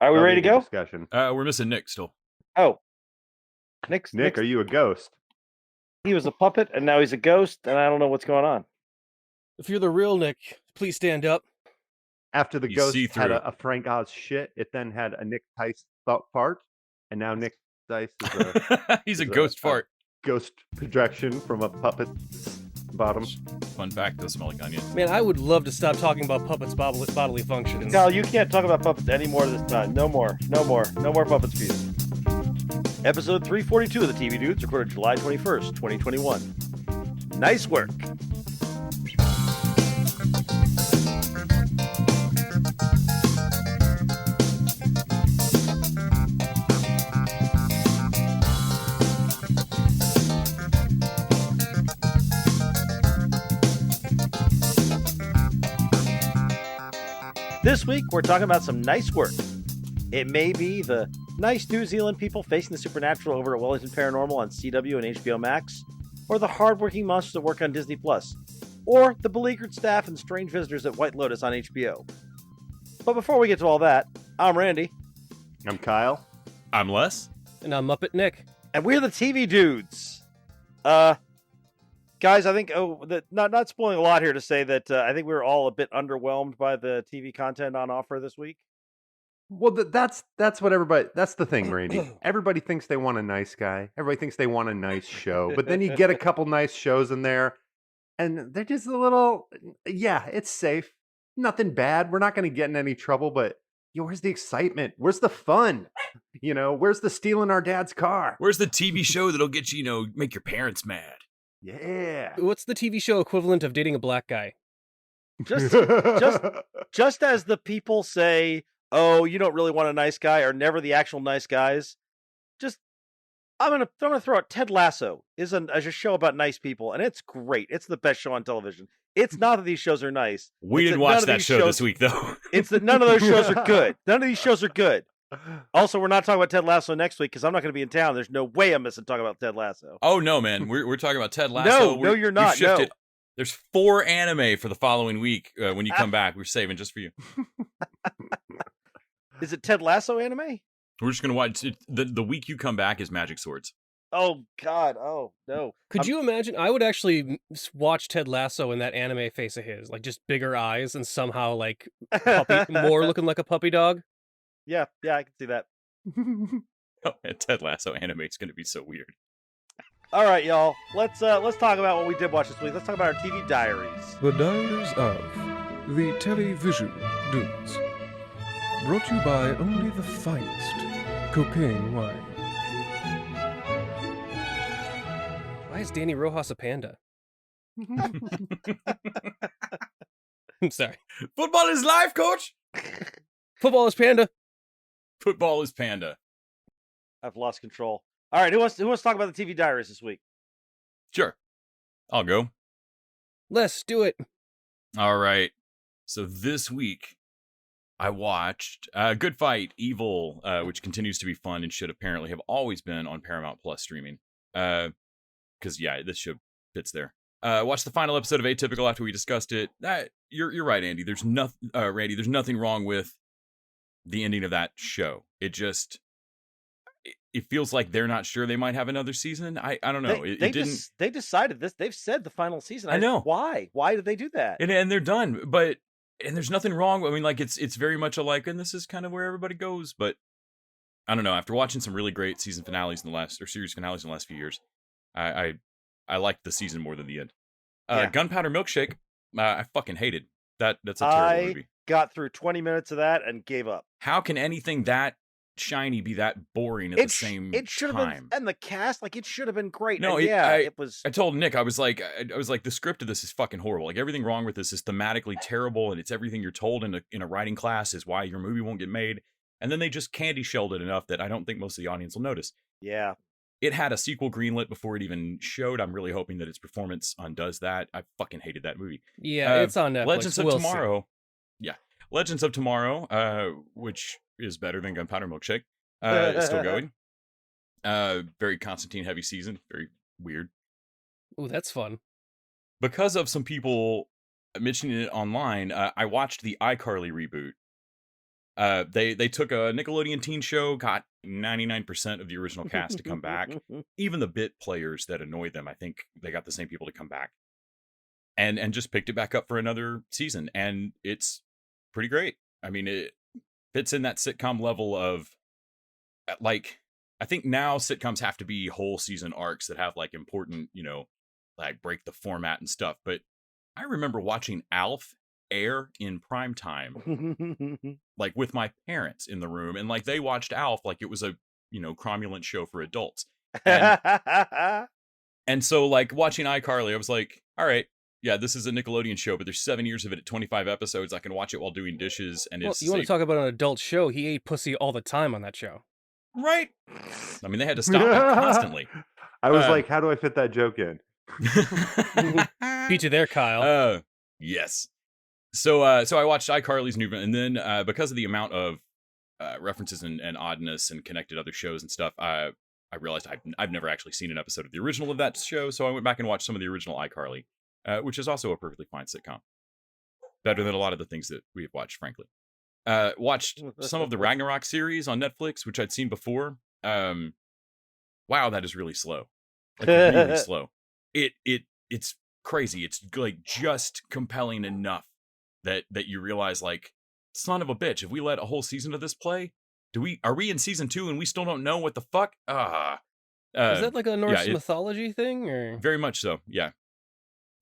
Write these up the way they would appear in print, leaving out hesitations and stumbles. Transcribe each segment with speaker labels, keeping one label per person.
Speaker 1: Are we ready to go?
Speaker 2: Discussion.
Speaker 3: We're missing Nick still.
Speaker 1: Oh,
Speaker 2: Nick,
Speaker 1: Nick's
Speaker 2: are you a ghost?
Speaker 1: he was a puppet and now he's a ghost, and I don't know what's going on.
Speaker 4: If you're the real Nick, please stand up.
Speaker 2: After the
Speaker 3: You
Speaker 2: ghost
Speaker 3: see
Speaker 2: had
Speaker 3: through.
Speaker 2: a Frank Oz shit, it then had a Nick Tice fart, and now Nick Tice is
Speaker 3: He's a
Speaker 2: is
Speaker 3: ghost fart.
Speaker 2: ghost projection from a puppet's bottom.
Speaker 3: Fun fact, those smell like onion.
Speaker 4: Man, I would love to stop talking about puppets' bodily functions.
Speaker 1: Cal, you can't talk about puppets anymore this time. No more puppets for you. Episode 342 of the TV Dudes, recorded July 21st, 2021. Nice work. This week, we're talking about some nice work. It may be the nice New Zealand people facing the supernatural over at Wellington Paranormal on CW and HBO Max, or the hardworking monsters that work on Disney+, or the beleaguered staff and strange visitors at White Lotus on HBO. But before we get to all that, I'm Randy.
Speaker 2: I'm Kyle.
Speaker 3: I'm Les.
Speaker 4: And I'm Muppet Nick.
Speaker 1: And we're the TV Dudes. Guys, I think, not spoiling a lot here to say that I think we were all a bit underwhelmed by the TV content on offer this week.
Speaker 2: Well, that's what everybody. That's the thing, Randy. Everybody thinks they want a nice guy. Everybody thinks they want a nice show, but then you get a couple nice shows in there, and they're just a little. Yeah, it's safe. Nothing bad. We're not going to get in any trouble. But where's the excitement? Where's the fun? Where's the stealing our dad's car?
Speaker 3: Where's the TV show that'll get you, make your parents mad?
Speaker 2: Yeah.
Speaker 4: What's the TV show equivalent of dating a black guy?
Speaker 1: Just as the people say, oh, you don't really want a nice guy, or never the actual nice guys. I'm gonna throw out Ted Lasso is a show about nice people, and it's great. It's the best show on television. It's not that these shows are nice.
Speaker 3: We didn't watch that show this week, though.
Speaker 1: It's that none of those shows are good. None of these shows are good. Also, we're not talking about Ted Lasso next week because I'm not going to be in town. There's no way I'm missing talking about Ted Lasso.
Speaker 3: Oh no, man, we're talking about Ted Lasso.
Speaker 1: No, you're not. No.
Speaker 3: There's 4 anime for the following week. When you come back, we're saving just for you.
Speaker 1: Is it Ted Lasso anime?
Speaker 3: We're just gonna watch it. The week you come back is Magic Swords.
Speaker 1: Oh God! Oh no!
Speaker 4: Could you imagine? I would actually watch Ted Lasso in that anime face of his, like just bigger eyes and somehow like more looking like a puppy dog.
Speaker 1: Yeah, I can see that.
Speaker 3: Oh, man, Ted Lasso anime is gonna be so weird.
Speaker 1: All right, y'all. Let's talk about what we did watch this week. Let's talk about our TV diaries.
Speaker 5: The Diaries of the Television Dudes. Brought to you by only the finest cocaine wine.
Speaker 4: Why is Danny Rojas a panda? I'm sorry.
Speaker 3: Football is life, coach.
Speaker 4: Football is panda.
Speaker 3: Football is panda.
Speaker 1: I've lost control. All right, who wants to talk about the TV diaries this week?
Speaker 3: Sure, I'll go.
Speaker 4: Let's do it.
Speaker 3: All right. So this week, I watched Good Fight, Evil, which continues to be fun and should apparently have always been on Paramount Plus streaming. Because, this show fits there. Watched the final episode of Atypical after we discussed it. You're right, Andy. There's nothing, Randy, there's nothing wrong with the ending of that show. It feels like they're not sure they might have another season. I don't know.
Speaker 1: They decided this. They've said the final season.
Speaker 3: I know.
Speaker 1: Why. Why did they do that?
Speaker 3: And they're done. And there's nothing wrong. I mean, like it's very much alike, and this is kind of where everybody goes. But I don't know. After watching some really great season finales series finales in the last few years, I liked the season more than the end. Gunpowder Milkshake, I fucking hated that. That's a terrible movie.
Speaker 1: Got through 20 minutes of that and gave up.
Speaker 3: How can anything that shiny be that boring at the same time?
Speaker 1: It should have been, and the cast, like, it should have been great.
Speaker 3: No,
Speaker 1: it was.
Speaker 3: I told Nick, I was like, the script of this is fucking horrible. Like, everything wrong with this is thematically terrible, and it's everything you're told in a writing class is why your movie won't get made. And then they just candy shelled it enough that I don't think most of the audience will notice.
Speaker 1: Yeah.
Speaker 3: It had a sequel greenlit before it even showed. I'm really hoping that its performance undoes that. I fucking hated that movie.
Speaker 4: Yeah, it's on Netflix.
Speaker 3: Legends of Tomorrow. Yeah. Legends of Tomorrow, which is better than Gunpowder Milkshake. Is still going. Very Constantine heavy season. Very weird.
Speaker 4: Ooh, that's fun.
Speaker 3: Because of some people mentioning it online, I watched the iCarly reboot. They took a Nickelodeon teen show, got 99% of the original cast to come back. Even the bit players that annoyed them, I think they got the same people to come back. And just picked it back up for another season. And it's pretty great. I mean, it fits in that sitcom level of, like, I think now sitcoms have to be whole season arcs that have, like, important, like, break the format and stuff. But I remember watching Alf air in prime time, like, with my parents in the room. And, like, they watched Alf like it was a, cromulent show for adults. And so, like, watching iCarly, I was like, all right, yeah, this is a Nickelodeon show, but there's 7 years of it at 25 episodes. I can watch it while doing dishes. And it's
Speaker 4: you want to talk about an adult show? He ate pussy all the time on that show.
Speaker 3: Right. I mean, they had to stop it constantly.
Speaker 2: I was like, how do I fit that joke in?
Speaker 4: Beat you there, Kyle.
Speaker 3: Yes. So I watched iCarly's new, and then because of the amount of references and oddness and connected other shows and stuff, I realized I've never actually seen an episode of the original of that show. So I went back and watched some of the original iCarly, which is also a perfectly fine sitcom. Better than a lot of the things that we have watched, frankly. Watched some of the Ragnarok series on Netflix, which I'd seen before. Wow, that is really slow. Like, really slow. It's crazy. It's like just compelling enough that you realize, like, son of a bitch, if we let a whole season of this play, are we in season 2 and we still don't know what the fuck? Is
Speaker 4: that like a Norse mythology thing, or?
Speaker 3: Very much so. Yeah.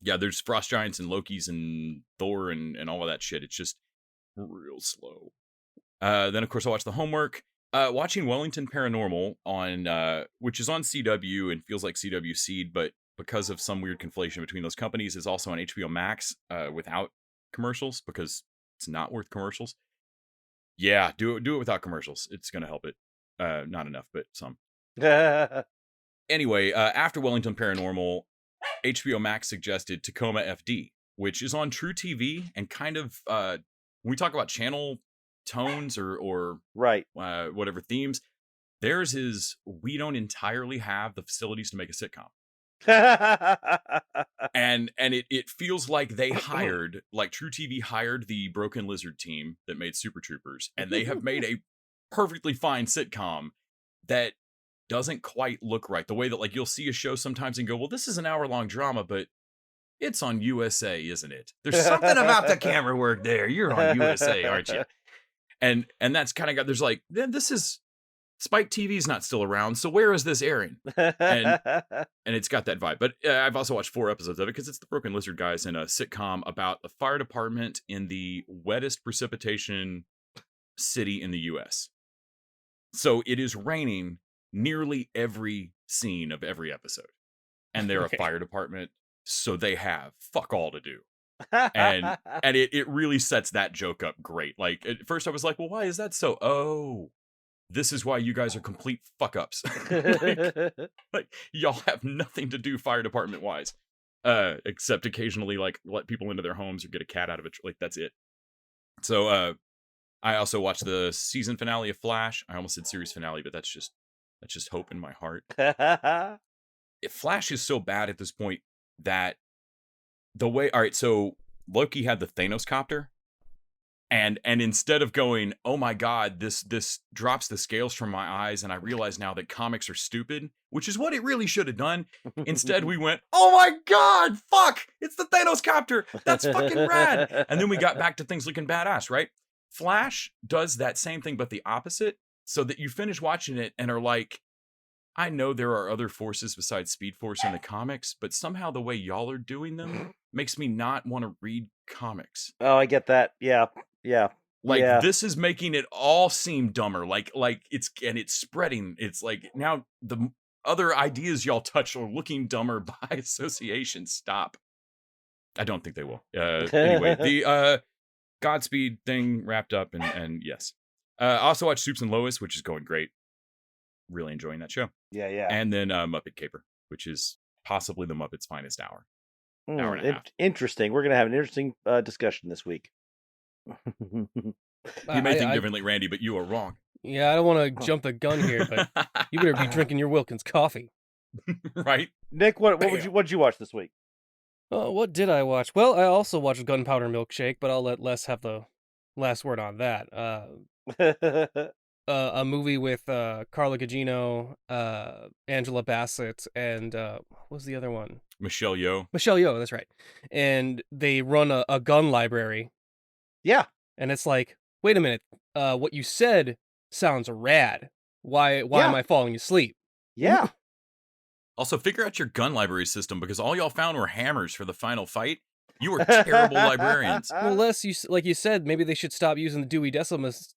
Speaker 3: Yeah, there's frost giants and Lokis and Thor and all of that shit. It's just real slow. Then of course I watched the homework. Watching Wellington Paranormal on which is on CW and feels like CW Seed, but because of some weird conflation between those companies, is also on HBO Max without commercials, because it's not worth commercials. Yeah, do it without commercials. It's gonna help it. Not enough, but some. Anyway, after Wellington Paranormal, HBO Max suggested Tacoma FD, which is on True TV, and kind of when we talk about channel tones or
Speaker 1: right,
Speaker 3: whatever themes, theirs is, we don't entirely have the facilities to make a sitcom. and it feels like they hired, like True TV hired the Broken Lizard team that made Super Troopers, and they have made a perfectly fine sitcom that doesn't quite look right. The way that, like, you'll see a show sometimes and go, well, this is an hour-long drama, but it's on USA, isn't it? There's something about the camera work there. You're on USA, aren't you? And that's kind of got, there's like, this is, Spike TV's not still around, so where is this airing? And it's got that vibe. But I've also watched 4 episodes of it because it's the Broken Lizard guys in a sitcom about a fire department in the wettest precipitation city in the US. So it is raining nearly every scene of every episode. And they're a fire department, so they have fuck all to do. And it really sets that joke up great. Like, at first I was like, well, why is that so? Oh, this is why you guys are complete fuck ups. like y'all have nothing to do fire department wise, except occasionally, like, let people into their homes or get a cat out of it. Like, that's it. So I also watched the season finale of Flash. I almost said series finale, but that's just hope in my heart. Flash is so bad at this point that the way, all right, so Loki had the Thanos copter, and instead of going, oh my god, this drops the scales from my eyes, and I realize now that comics are stupid, which is what it really should have done. Instead, we went, oh my god, fuck, it's the Thanos copter. That's fucking rad. And then we got back to things looking badass, right? Flash does that same thing, but the opposite, so that you finish watching it and are like, I know there are other forces besides Speed Force in the comics, but somehow the way y'all are doing them makes me not want to read comics.
Speaker 1: Oh, I get that. Yeah.
Speaker 3: Like, this is making it all seem dumber. Like it's spreading. It's like, now the other ideas y'all touch are looking dumber by association. Stop. I don't think they will. Anyway, the Godspeed thing wrapped up, and yes. I also watched Soups and Lois, which is going great. Really enjoying that show.
Speaker 1: Yeah.
Speaker 3: And then Muppet Caper, which is possibly the Muppets' finest hour. Hour and a half.
Speaker 1: Interesting. We're going to have an interesting discussion this week.
Speaker 3: You may think differently, Randy, but you are wrong.
Speaker 4: Yeah, I don't want to jump the gun here, but you better be drinking your Wilkins coffee.
Speaker 3: Right?
Speaker 1: Nick, what'd you watch this week?
Speaker 4: What did I watch? Well, I also watched Gunpowder Milkshake, but I'll let Les have the last word on that. A movie with Carla Gugino, Angela Bassett, and what was the other one?
Speaker 3: Michelle Yeoh.
Speaker 4: Michelle Yeoh, that's right. And they run a gun library,
Speaker 1: Yeah.
Speaker 4: and it's like, wait a minute, what you said sounds rad. Why
Speaker 1: Yeah.
Speaker 4: am I falling asleep?
Speaker 1: Yeah.
Speaker 3: Also, figure out your gun library system, because all y'all found were hammers for the final fight. You were terrible librarians.
Speaker 4: Well, like you said, maybe they should stop using the Dewey Decimal System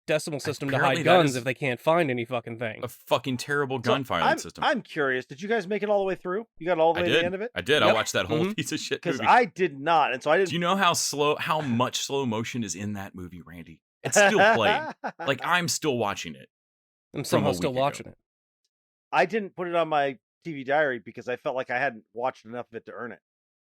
Speaker 4: to
Speaker 3: Apparently
Speaker 4: hide
Speaker 3: that
Speaker 4: guns
Speaker 3: is
Speaker 4: if they can't find any fucking thing.
Speaker 3: A fucking terrible gun filing system.
Speaker 1: I'm curious. Did you guys make it all the way through? You got all the way to the end of it?
Speaker 3: I did.
Speaker 4: Yep.
Speaker 3: I watched that whole
Speaker 4: Mhm.
Speaker 3: piece of shit
Speaker 1: Because
Speaker 3: movie.
Speaker 1: I did not, and so I didn't.
Speaker 3: Do you know how much slow motion is in that movie, Randy? It's still playing. Like, I'm still watching it.
Speaker 4: I'm
Speaker 3: from
Speaker 4: somehow
Speaker 3: a
Speaker 4: still
Speaker 3: week ago.
Speaker 4: watching it.
Speaker 1: I didn't put it on my TV diary because I felt like I hadn't watched enough of it to earn it.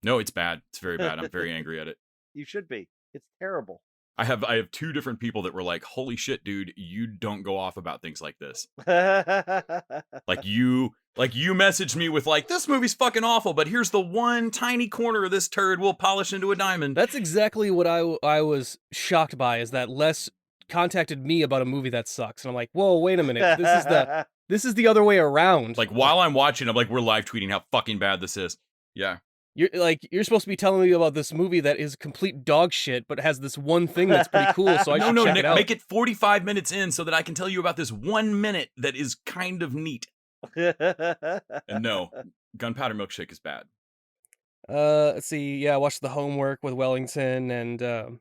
Speaker 3: No, it's bad. It's very bad. I'm very angry at it.
Speaker 1: You should be. It's terrible.
Speaker 3: I have two different people that were like, "Holy shit, dude, you don't go off about things like this." Like you messaged me with like, "This movie's fucking awful, but here's the one tiny corner of this turd we'll polish into a diamond."
Speaker 4: That's exactly what I was shocked by, is that Les contacted me about a movie that sucks, and I'm like, whoa, wait a minute, this is the other way around.
Speaker 3: Like, while I'm watching, I'm like, we're live tweeting how fucking bad this is. Yeah.
Speaker 4: You're supposed to be telling me about this movie that is complete dog shit, but has this one thing that's pretty cool, so I should check
Speaker 3: Nick,
Speaker 4: it out.
Speaker 3: make it 45 minutes in so that I can tell you about this 1 minute that is kind of neat. And no, Gunpowder Milkshake is bad.
Speaker 4: Let's see. Yeah, I watched The Homework with Wellington, and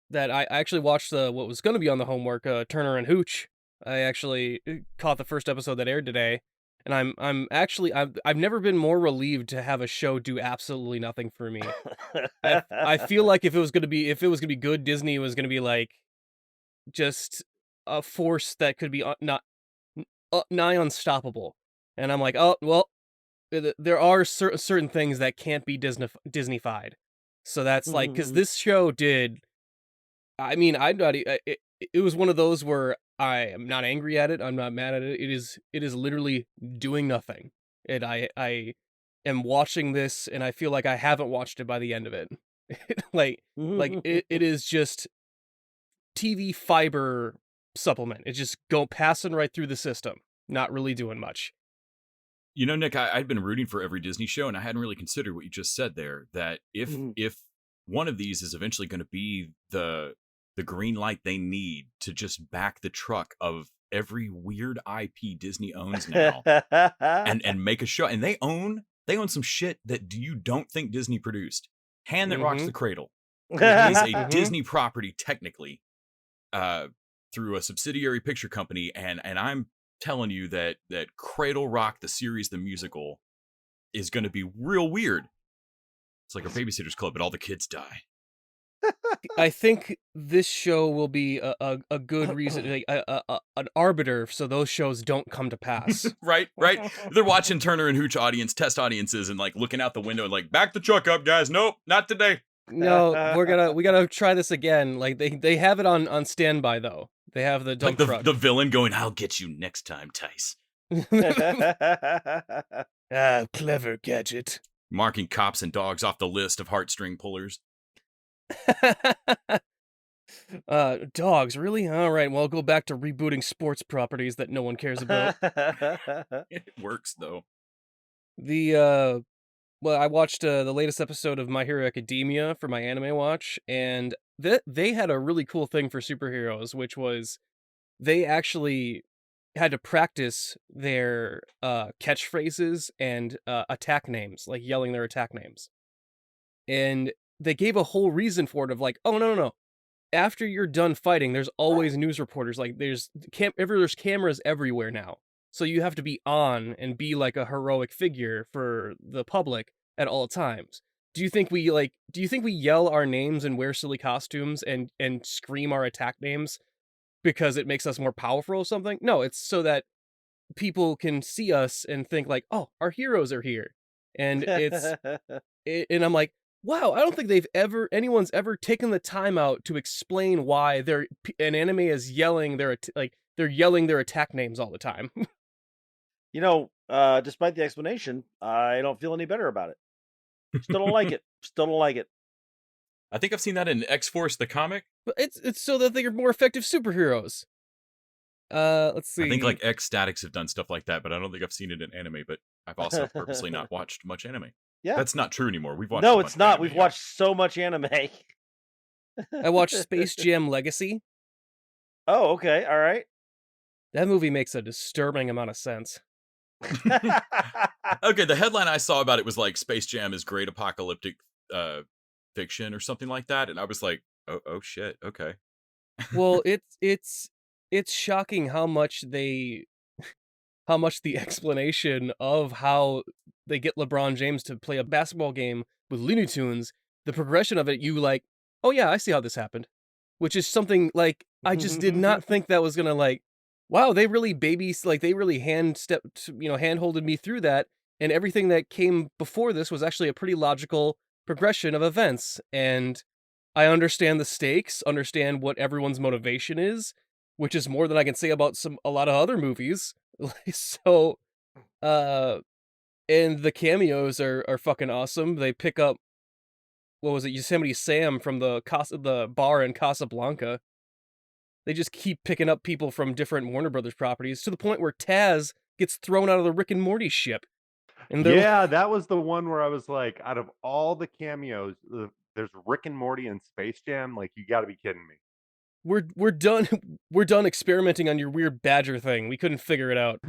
Speaker 4: that I actually watched what was going to be on the homework, Turner and Hooch. I actually caught the first episode that aired today, and I've never been more relieved to have a show do absolutely nothing for me. I feel like if it was gonna be good, Disney was gonna be like just a force that could be nigh unstoppable. And I'm like, oh well, there are certain things that can't be Disneyfied. So that's like, because this show did. I mean, it was one of those where I am not angry at it. I'm not mad at it. It is literally doing nothing. And I am watching this, and I feel like I haven't watched it by the end of it. It is just TV fiber supplement. It's just passing right through the system, not really doing much.
Speaker 3: You know, Nick, I'd been rooting for every Disney show, and I hadn't really considered what you just said there, that if one of these is eventually going to be the green light they need to just back the truck of every weird IP Disney owns now and make a show, and they own some shit that you don't think Disney produced. Hand That Rocks the Cradle is a Disney property technically, through a subsidiary picture company, and I'm telling you that Cradle Rock, the series, the musical, is going to be real weird. It's like a Babysitter's Club, but all the kids die.
Speaker 4: I think this show will be a good reason, like an arbiter, so those shows don't come to pass.
Speaker 3: Right. They're watching Turner and Hooch test audiences, and like looking out the window and like, back the truck up, guys. Nope, not today.
Speaker 4: No, we gotta try this again. Like they have it on standby though. They have the dump truck.
Speaker 3: The villain going, "I'll get you next time, Tice."
Speaker 4: Clever gadget.
Speaker 3: Marking cops and dogs off the list of heartstring pullers.
Speaker 4: Dogs, really? All right, well, I'll go back to rebooting sports properties that no one cares about.
Speaker 3: It works though.
Speaker 4: Well, I watched the latest episode of My Hero Academia for my anime watch, and they had a really cool thing for superheroes, which was they actually had to practice their catchphrases and attack names, like yelling their attack names. And they gave a whole reason for it of like, oh, no. After you're done fighting, there's always news reporters. Like there's cameras everywhere now. So you have to be on and be like a heroic figure for the public at all times. Do you think we yell our names and wear silly costumes and scream our attack names because it makes us more powerful or something? No, it's so that people can see us and think like, oh, our heroes are here. And and I'm like, wow, I don't think anyone's ever taken the time out to explain why an anime is yelling they're yelling their attack names all the time.
Speaker 1: You know, despite the explanation, I don't feel any better about it. Still don't like it.
Speaker 3: I think I've seen that in X-Force, the comic.
Speaker 4: But it's so that they're more effective superheroes. Let's see.
Speaker 3: I think like X-Statics have done stuff like that, but I don't think I've seen it in anime. But I've also purposely not watched much anime.
Speaker 1: Yeah.
Speaker 3: That's not true anymore. We've watched.
Speaker 1: No,
Speaker 3: a
Speaker 1: it's
Speaker 3: bunch of
Speaker 1: not.
Speaker 3: anime,
Speaker 1: We've
Speaker 3: yeah.
Speaker 1: watched so much anime.
Speaker 4: I watched Space Jam Legacy.
Speaker 1: Oh, okay. All right.
Speaker 4: That movie makes a disturbing amount of sense.
Speaker 3: Okay, the headline I saw about it was like Space Jam is great apocalyptic fiction or something like that, and I was like, oh shit, okay.
Speaker 4: Well, it's shocking how much the explanation of how they get LeBron James to play a basketball game with Looney Tunes, the progression of it, you like, oh yeah, I see how this happened. Which is something like I just did not think that was gonna like, wow, they really they really hand-holded me through that, and everything that came before this was actually a pretty logical progression of events, and I understand the stakes, understand what everyone's motivation is, which is more than I can say about a lot of other movies. So, and the cameos are fucking awesome. They pick up, what was it, Yosemite Sam from the bar in Casablanca. They just keep picking up people from different Warner Brothers properties to the point where Taz gets thrown out of the Rick and Morty ship. And
Speaker 2: Yeah, that was the one where I was like, out of all the cameos, there's Rick and Morty and Space Jam. Like, you got to be kidding me.
Speaker 4: we're done we're done experimenting on your weird badger thing. We couldn't figure it out.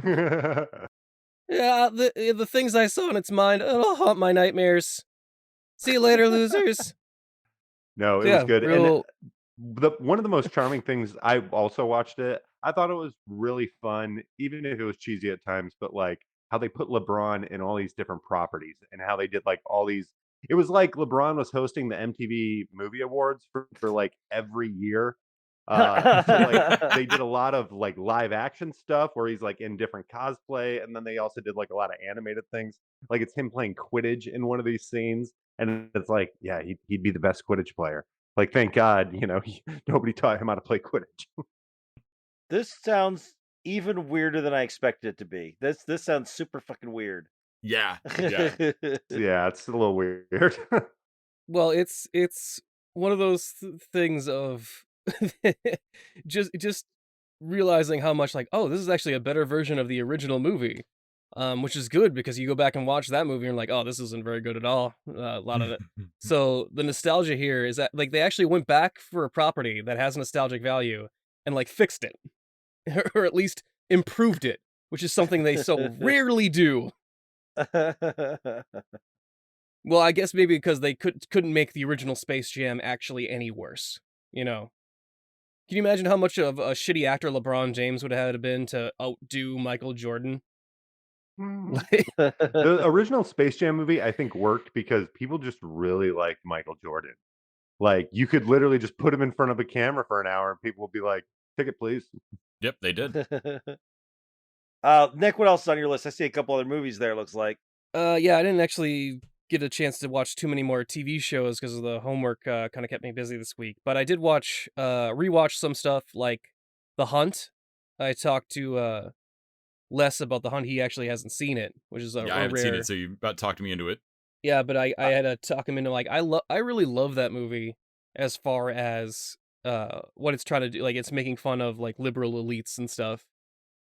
Speaker 4: Yeah, the things I saw in its mind, it'll haunt my nightmares. See you later, losers.
Speaker 2: No, it was good. And one of the most charming things, I also watched it. I thought it was really fun, even if it was cheesy at times, but like how they put LeBron in all these different properties and how they did like all these. It was like LeBron was hosting the MTV Movie Awards for like every year. So like they did a lot of like live action stuff where he's like in different cosplay, and then they also did like a lot of animated things. Like it's him playing Quidditch in one of these scenes, and it's like, yeah, he'd be the best Quidditch player. Like, thank God, nobody taught him how to play Quidditch.
Speaker 1: This sounds even weirder than I expected it to be. This sounds super fucking weird.
Speaker 3: Yeah.
Speaker 2: Yeah, it's a little weird.
Speaker 4: Well, it's one of those things of just realizing how much like, oh, this is actually a better version of the original movie, which is good because you go back and watch that movie and you're like, oh, this isn't very good at all. A lot of it. So the nostalgia here is that like they actually went back for a property that has nostalgic value and like fixed it, or at least improved it, which is something they so rarely do. Well, I guess maybe because they couldn't make the original Space Jam actually any worse, you know? Can you imagine how much of a shitty actor LeBron James would have been to outdo Michael Jordan?
Speaker 2: The original Space Jam movie, I think, worked because people just really liked Michael Jordan. Like, you could literally just put him in front of a camera for an hour and people would be like, ticket, please.
Speaker 3: Yep, they did.
Speaker 1: Nick, what else is on your list? I see a couple other movies there, looks like.
Speaker 4: Yeah, I didn't actually get a chance to watch too many more TV shows because of the homework kind of kept me busy this week. But I did rewatch some stuff like The Hunt. I talked to Les about The Hunt. He actually hasn't seen it, which is
Speaker 3: I haven't
Speaker 4: rare.
Speaker 3: seen it, so you about to talk to me into it.
Speaker 4: Yeah, but I had to talk him into like I really love that movie as far as what it's trying to do. Like it's making fun of like liberal elites and stuff,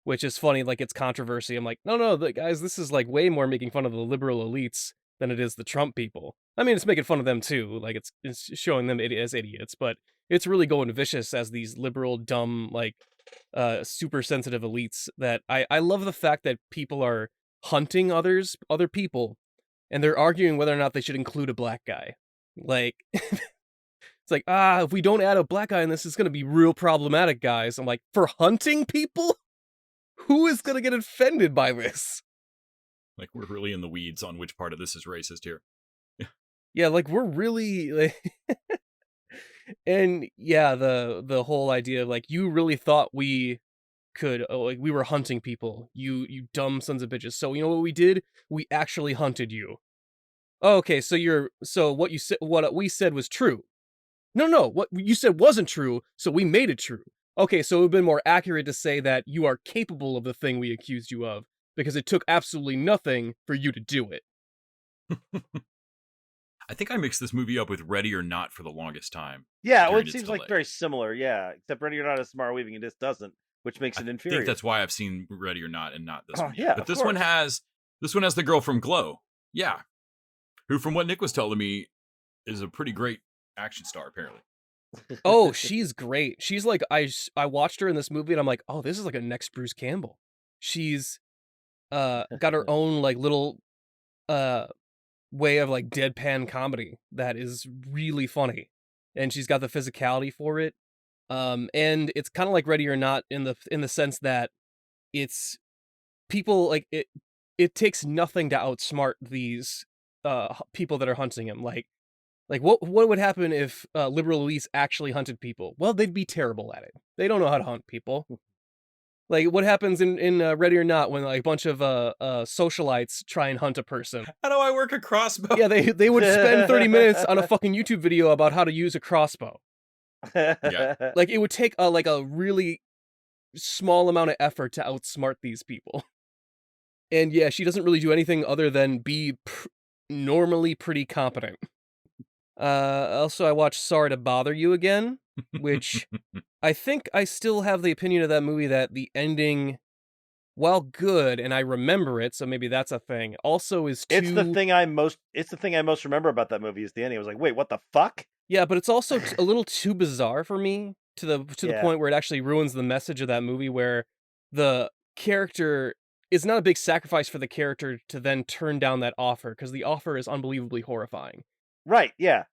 Speaker 4: which is funny. Like it's controversy. I'm like, no, guys, this is like way more making fun of the liberal elites than it is the Trump people. I mean, it's making fun of them too. Like it's showing them as idiots, but it's really going vicious as these liberal, dumb, like super sensitive elites. That I love the fact that people are hunting other people, and they're arguing whether or not they should include a black guy. Like, it's like, if we don't add a black guy in this, it's going to be real problematic, guys. I'm like, for hunting people? Who is going to get offended by this?
Speaker 3: Like, we're really in the weeds on which part of this is racist here.
Speaker 4: Yeah, like, we're really... Like... And, yeah, the whole idea of, like, you really thought we could... like, we were hunting people. You dumb sons of bitches. So, you know what we did? We actually hunted you. Okay, so what we said was true. No, what you said wasn't true, so we made it true. Okay, so it would have been more accurate to say that you are capable of the thing we accused you of, because it took absolutely nothing for you to do it.
Speaker 3: I think I mixed this movie up with Ready or Not for the longest time.
Speaker 1: Yeah, well,
Speaker 3: during
Speaker 1: it
Speaker 3: its
Speaker 1: seems like
Speaker 3: delay.
Speaker 1: very similar. Yeah, except Ready or Not has Samara Weaving and this doesn't, which makes it
Speaker 3: I
Speaker 1: inferior.
Speaker 3: think that's why I've seen Ready or Not and not this one yet.
Speaker 1: Yeah,
Speaker 3: But
Speaker 1: of
Speaker 3: this one
Speaker 1: course.
Speaker 3: has the girl from Glow. Yeah. Who, from what Nick was telling me, is a pretty great action star, apparently.
Speaker 4: Oh, she's great. She's like I watched her in this movie and I'm like, oh, this is like a next Bruce Campbell. She's got her own like little uh way of like deadpan comedy that is really funny, and she's got the physicality for it. And it's kind of like Ready or Not in the sense that it's people like it takes nothing to outsmart these people that are hunting him. Like what would happen if liberal elites actually hunted people? Well, they'd be terrible at it. They don't know how to hunt people. Like what happens in Ready or Not when like a bunch of socialites try and hunt a person?
Speaker 3: How do I work a crossbow?
Speaker 4: Yeah, they would spend 30 minutes on a fucking YouTube video about how to use a crossbow.
Speaker 3: Yeah.
Speaker 4: Like it would take a really small amount of effort to outsmart these people. And yeah, she doesn't really do anything other than be normally pretty competent. Also, I watched Sorry to Bother You again, which I think I still have the opinion of that movie that the ending, while good, and I remember it, so maybe that's a thing, also is too...
Speaker 1: It's the thing I most remember about that movie is the ending. I was like, wait, what the fuck?
Speaker 4: Yeah, but it's also a little too bizarre for me to the point where it actually ruins the message of that movie, where the character is not a big sacrifice for the character to then turn down that offer, because the offer is unbelievably horrifying.
Speaker 1: Right, yeah.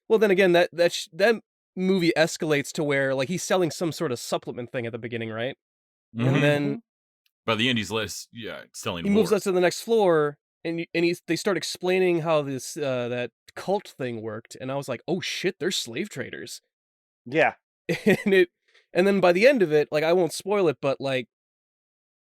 Speaker 4: Well, then again, that movie escalates to where like he's selling some sort of supplement thing at the beginning, right?
Speaker 3: Mhm.
Speaker 4: And then
Speaker 3: by the end, he's selling
Speaker 4: he
Speaker 3: more.
Speaker 4: moves us to the next floor, and they start explaining how this that cult thing worked, and I was like, oh shit, they're slave traders.
Speaker 1: Yeah.
Speaker 4: And then by the end of it, like I won't spoil it, but like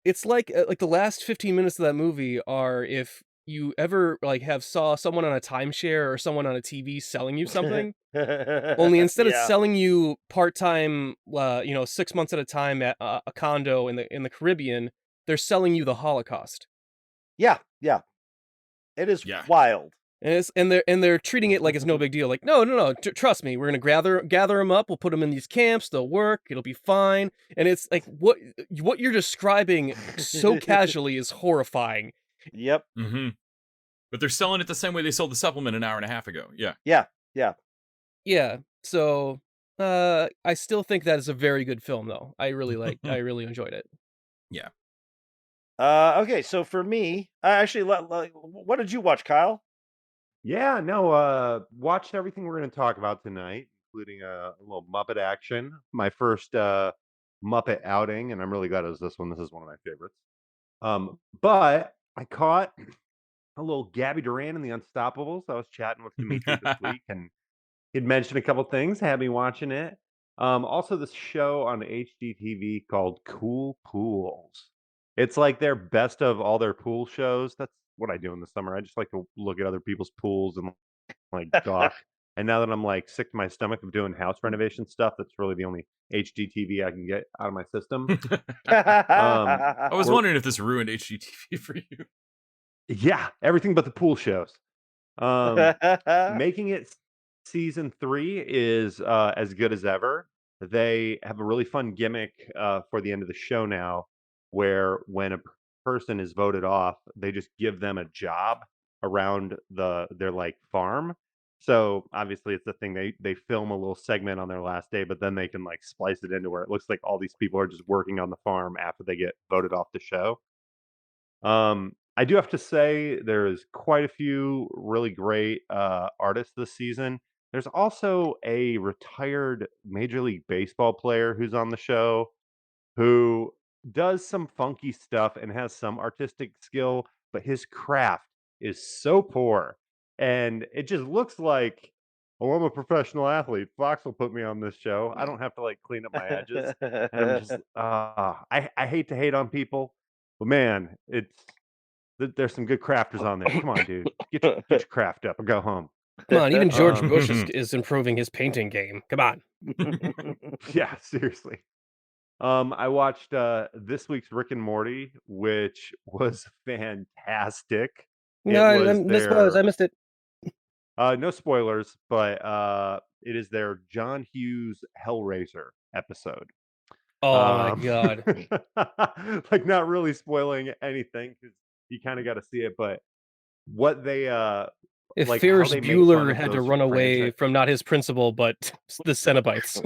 Speaker 4: it's like the last 15 minutes of that movie are if you ever like saw someone on a timeshare or someone on a TV selling you something. Only instead of selling you part-time, 6 months at a time at a condo in the Caribbean, they're selling you the Holocaust.
Speaker 1: Yeah. It is wild.
Speaker 4: And they're treating it like it's no big deal. Like, no, trust me, we're gonna gather them up. We'll put them in these camps. They'll work. It'll be fine. And it's like what you're describing so casually is horrifying.
Speaker 1: Yep.
Speaker 3: Mm-hmm. But they're selling it the same way they sold the supplement an hour and a half ago. Yeah.
Speaker 4: Yeah. So, I still think that is a very good film, though. I really enjoyed it.
Speaker 3: Yeah.
Speaker 1: Okay, so for me, actually, what did you watch, Kyle?
Speaker 2: Yeah, no, watched everything we're going to talk about tonight, including a little Muppet action. My first Muppet outing, and I'm really glad it was this one. This is one of my favorites. But I caught a little Gabby Duran in the Unstoppables. I was chatting with Dimitri this week, and he'd mentioned a couple things, had me watching it. Also, this show on HGTV called Cool Pools. It's like their best of all their pool shows. That's what I do in the summer. I just like to look at other people's pools and like gawk. And now that I'm like sick to my stomach of doing house renovation stuff, that's really the only HGTV I can get out of my system.
Speaker 3: I was wondering if this ruined HGTV for you.
Speaker 2: Yeah, everything but the pool shows. Making it season 3 is as good as ever. They have a really fun gimmick for the end of the show now, where when a person is voted off, they just give them a job around their like farm. So obviously it's the thing they film a little segment on their last day, but then they can like splice it into where it looks like all these people are just working on the farm after they get voted off the show. I do have to say there's quite a few really great artists this season. There's also a retired Major League Baseball player who's on the show who does some funky stuff and has some artistic skill, but his craft is so poor. And it just looks like, oh, I'm a professional athlete. Fox will put me on this show. I don't have to like clean up my edges. And I'm just, I hate to hate on people, but man, there's some good crafters on there. Come on, dude. Get your craft up and go home.
Speaker 4: Come on, even George Bush is improving his painting game. Come on.
Speaker 2: Yeah, seriously. I watched this week's Rick and Morty, which was fantastic.
Speaker 4: No, I missed it.
Speaker 2: No spoilers, but it is their John Hughes Hellraiser episode.
Speaker 4: Oh my god.
Speaker 2: Like not really spoiling anything because you kind of got to see it, but what they
Speaker 4: If
Speaker 2: like how
Speaker 4: Ferris
Speaker 2: they make fun
Speaker 4: Bueller
Speaker 2: of
Speaker 4: had to
Speaker 2: those
Speaker 4: run away
Speaker 2: franchise.
Speaker 4: from not his principal, but the Cenobites.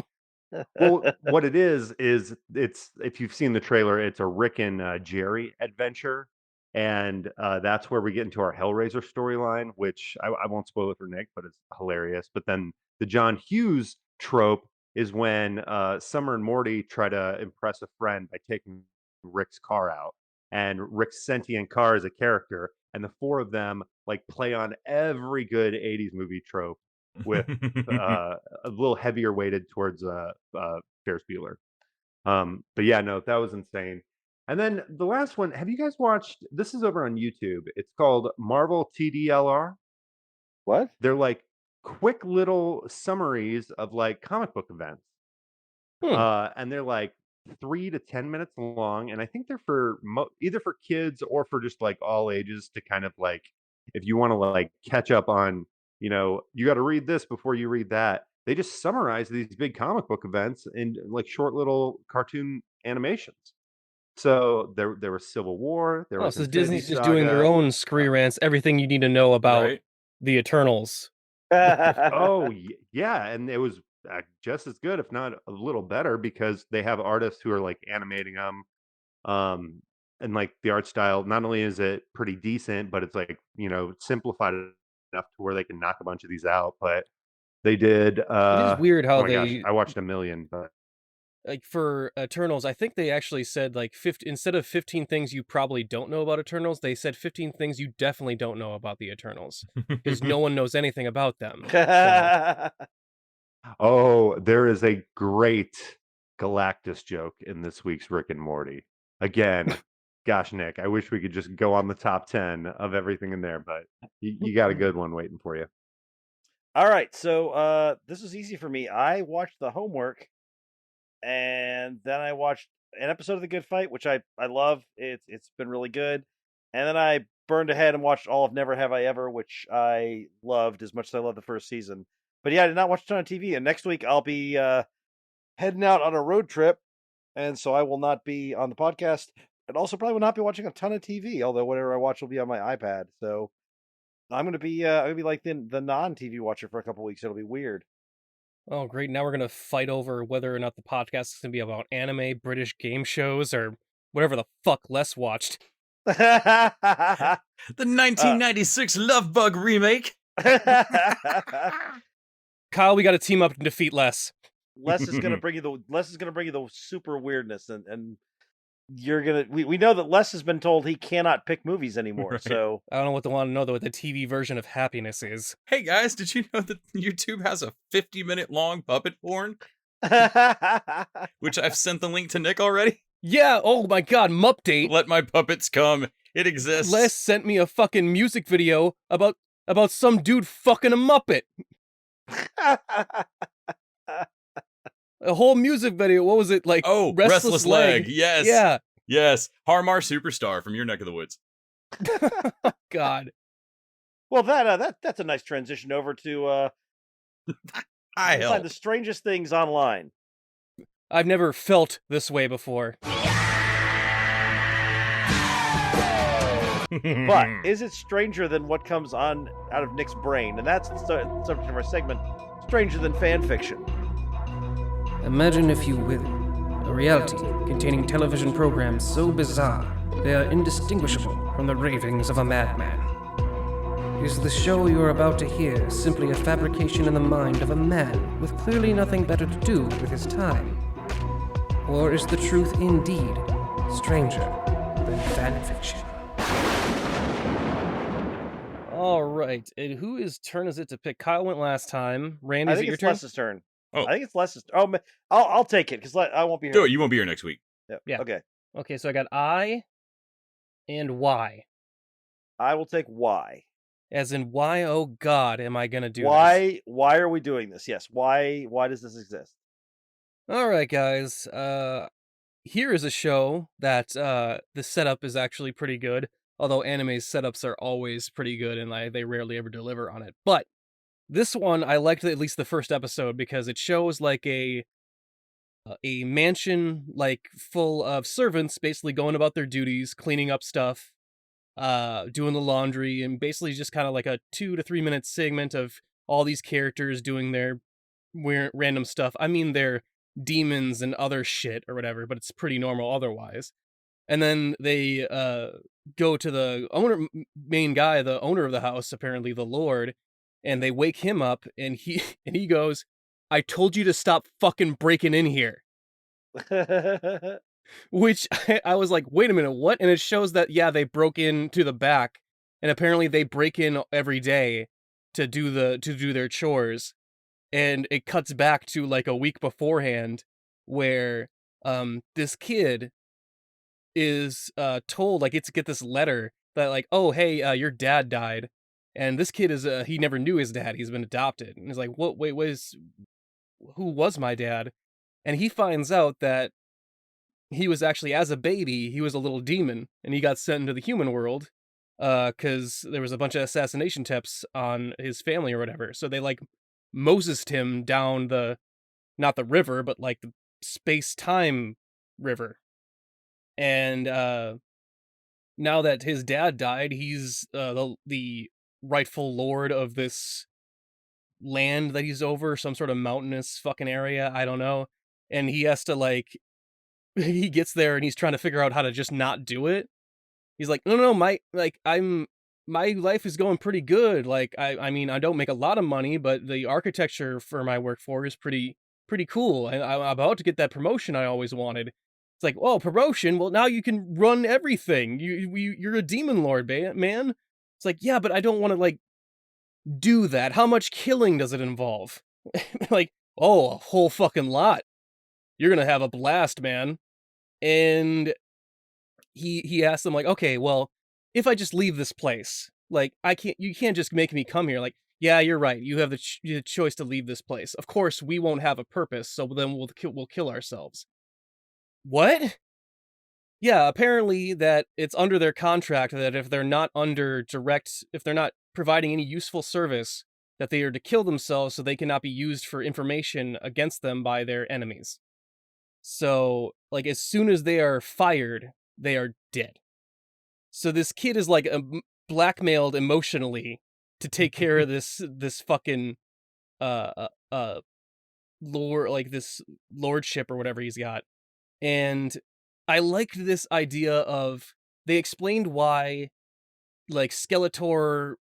Speaker 2: Well, what it is it's if you've seen the trailer, it's a Rick and Jerry adventure, and that's where we get into our Hellraiser storyline, which I won't spoil it for Nick, but it's hilarious. But then the John Hughes trope is when Summer and Morty try to impress a friend by taking Rick's car out, and Rick's sentient car is a character, and the four of them like play on every good '80s movie trope with a little heavier weighted towards Ferris Bueller. But yeah, no, that was insane. And then the last one, have you guys watched? This is over on YouTube. It's called Marvel TDLR.
Speaker 1: What?
Speaker 2: They're like quick little summaries of like comic book events. And they're like 3 to 10 minutes long, and I think they're for either for kids or for just like all ages to kind of like if you want to like catch up on, you got to read this before you read that. They just summarize these big comic book events in like short little cartoon animations. So there was Civil War, there
Speaker 4: Oh,
Speaker 2: was
Speaker 4: so
Speaker 2: Infinity
Speaker 4: Disney's just doing their
Speaker 2: Saga.
Speaker 4: own scree rants, everything you need to know about
Speaker 3: Right?
Speaker 4: the Eternals.
Speaker 2: Oh yeah, and it was just as good, if not a little better, because they have artists who are like animating them, and like the art style. Not only is it pretty decent, but it's like simplified enough to where they can knock a bunch of these out. But they did.
Speaker 4: It is weird
Speaker 2: Oh
Speaker 4: how
Speaker 2: my gosh,
Speaker 4: they,
Speaker 2: I watched a million, but
Speaker 4: like, for Eternals, I think they actually said, like, instead of 15 things you probably don't know about Eternals, they said 15 things you definitely don't know about the Eternals. Because no one knows anything about them. So,
Speaker 2: oh, there is a great Galactus joke in this week's Rick and Morty. Again, gosh, Nick, I wish we could just go on the top 10 of everything in there, but you got a good one waiting for you.
Speaker 1: All right, so this was easy for me. I watched the homework, and then I watched an episode of The Good Fight, which I love. It's been really good. And then I burned ahead and watched all of Never Have I Ever, which I loved as much as I loved the first season. But yeah, I did not watch a ton of TV. And next week I'll be heading out on a road trip, and so I will not be on the podcast, and also probably will not be watching a ton of TV. Although whatever I watch will be on my iPad. So I'm gonna be like the non-TV watcher for a couple weeks. It'll be weird.
Speaker 4: oh, great. Now we're going to fight over whether or not the podcast is going to be about anime, British game shows, or whatever the fuck Les watched.
Speaker 3: The 1996 Love Bug remake.
Speaker 4: Kyle, we got to team up to defeat Les.
Speaker 1: Les is gonna bring you the super weirdness, and you're gonna. We know that Les has been told he cannot pick movies anymore.
Speaker 3: Right.
Speaker 1: So
Speaker 4: I don't know what they want to know, though, what the TV version of happiness is.
Speaker 3: Hey guys, did you know that YouTube has a 50-minute long puppet porn? Which I've sent the link to Nick already.
Speaker 4: Yeah, oh my god, Mupdate.
Speaker 3: Let my puppets come. It exists.
Speaker 4: Les sent me a fucking music video about some dude fucking a Muppet. A whole music video. What was it like?
Speaker 3: Oh, Restless Leg. Yes.
Speaker 4: Yeah.
Speaker 3: Yes. Harmar Superstar from your neck of the woods.
Speaker 4: God.
Speaker 1: well, that's a nice transition over to
Speaker 3: I
Speaker 1: find
Speaker 3: help.
Speaker 1: the strangest things online.
Speaker 4: I've never felt this way before.
Speaker 1: But is it stranger than what comes on out of Nick's brain? And that's the subject of our segment, Stranger Than Fan Fiction.
Speaker 6: Imagine, if you will, a reality containing television programs so bizarre they are indistinguishable from the ravings of a madman. Is the show you are about to hear simply a fabrication in the mind of a man with clearly nothing better to do with his time? Or is the truth indeed stranger than fan fiction?
Speaker 4: All right. And whose turn is it to pick? Kyle went last time. Randy,
Speaker 1: I
Speaker 4: is it
Speaker 1: think
Speaker 4: your
Speaker 1: it's
Speaker 4: turn?
Speaker 1: Les's turn.
Speaker 3: Oh.
Speaker 1: I think it's Les's. Oh, I'll take it because I won't be here.
Speaker 3: Do it. You won't be here next week.
Speaker 4: Yeah.
Speaker 1: Okay.
Speaker 4: Okay, so I got I and Y.
Speaker 1: I will take Y.
Speaker 4: As in, why, oh God, am I going to do this?
Speaker 1: Why are we doing this? Yes. Why does this exist?
Speaker 4: All right, guys. Here is a show that the setup is actually pretty good. Although anime's setups are always pretty good and they rarely ever deliver on it. But This one, I liked at least the first episode because it shows like a mansion like full of servants basically going about their duties, cleaning up stuff, doing the laundry, and basically just kind of like a 2 to 3 minute segment of all these characters doing their weird random stuff. I mean, they're demons and other shit or whatever, but it's pretty normal otherwise. And then they go to the main guy, the owner of the house, apparently the Lord, and they wake him up, and he goes, "I told you to stop fucking breaking in here." Which I was like, wait a minute, what? And it shows that, yeah, they broke into the back, and apparently they break in every day to do their chores. And it cuts back to like a week beforehand where this kid is told, like, it's get this letter that like, oh hey, your dad died. And this kid is he never knew his dad, he's been adopted. And he's like, what, wait, who was my dad? And he finds out that he was actually, as a baby, he was a little demon, and he got sent into the human world because there was a bunch of assassination attempts on his family or whatever. So they like Mosesed him down not the river, but like the space-time river. And now that his dad died, he's the rightful lord of this land that he's over, some sort of mountainous fucking area, I don't know. And he has to like, he gets there and he's trying to figure out how to just not do it. He's like, no, my life is going pretty good. Like, I mean, I don't make a lot of money, but the architecture for my work for is pretty cool. And I'm about to get that promotion I always wanted. It's like, well, promotion? Well, now you can run everything. You're a demon lord, man. It's like, yeah, but I don't want to, like, do that. How much killing does it involve? Like, oh, a whole fucking lot. You're gonna have a blast, man. And he asked them, like, okay, well, if I just leave this place, like, you can't just make me come here. Like, yeah, you're right. You have the choice to leave this place. Of course, we won't have a purpose, so then we'll kill ourselves. What? Yeah, apparently that it's under their contract that if they're not providing any useful service, that they are to kill themselves so they cannot be used for information against them by their enemies. So, like, as soon as they are fired, they are dead. So this kid is like blackmailed emotionally to take care of this fucking lord, like this lordship or whatever he's got. And I liked this idea of, they explained why, like, Skeletor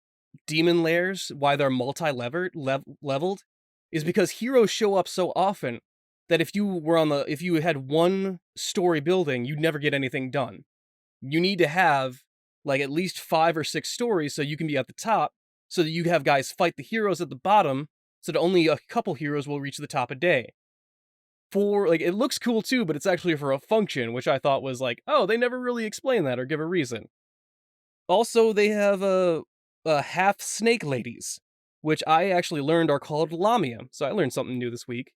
Speaker 4: demon lairs, why they're leveled, is because heroes show up so often that if you had one story building, you'd never get anything done. You need to have like at least 5 or 6 stories so you can be at the top, so that you have guys fight the heroes at the bottom, so that only a couple heroes will reach the top a day. It looks cool too, but it's actually for a function, which I thought was like, oh, they never really explain that or give a reason. Also, they have a half snake ladies, which I actually learned are called Lamia, so I learned something new this week.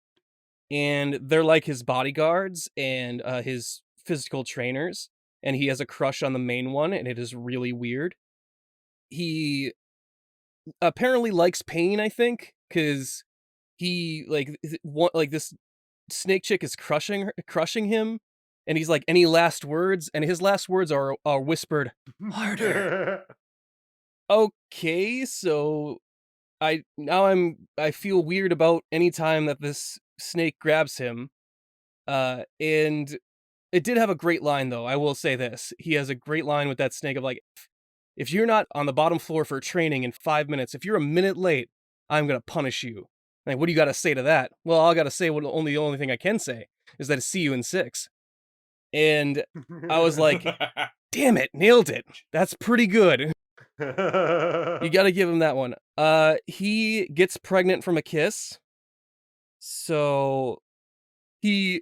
Speaker 4: And they're like his bodyguards and his physical trainers, and he has a crush on the main one, and it is really weird. He apparently likes pain, I think, because he this snake chick is crushing him, and he's like, any last words? And his last words are whispered, harder. Okay, so I feel weird about any time that this snake grabs him. And it did have a great line, though. I will say this. He has a great line with that snake of like, if you're not on the bottom floor for training in 5 minutes, if you're a minute late, I'm going to punish you. Like, what do you got to say to that? Well, all I got to say, the only thing I can say is that I see you in 6. And I was like, damn it, nailed it. That's pretty good. You got to give him that one. He gets pregnant from a kiss. So he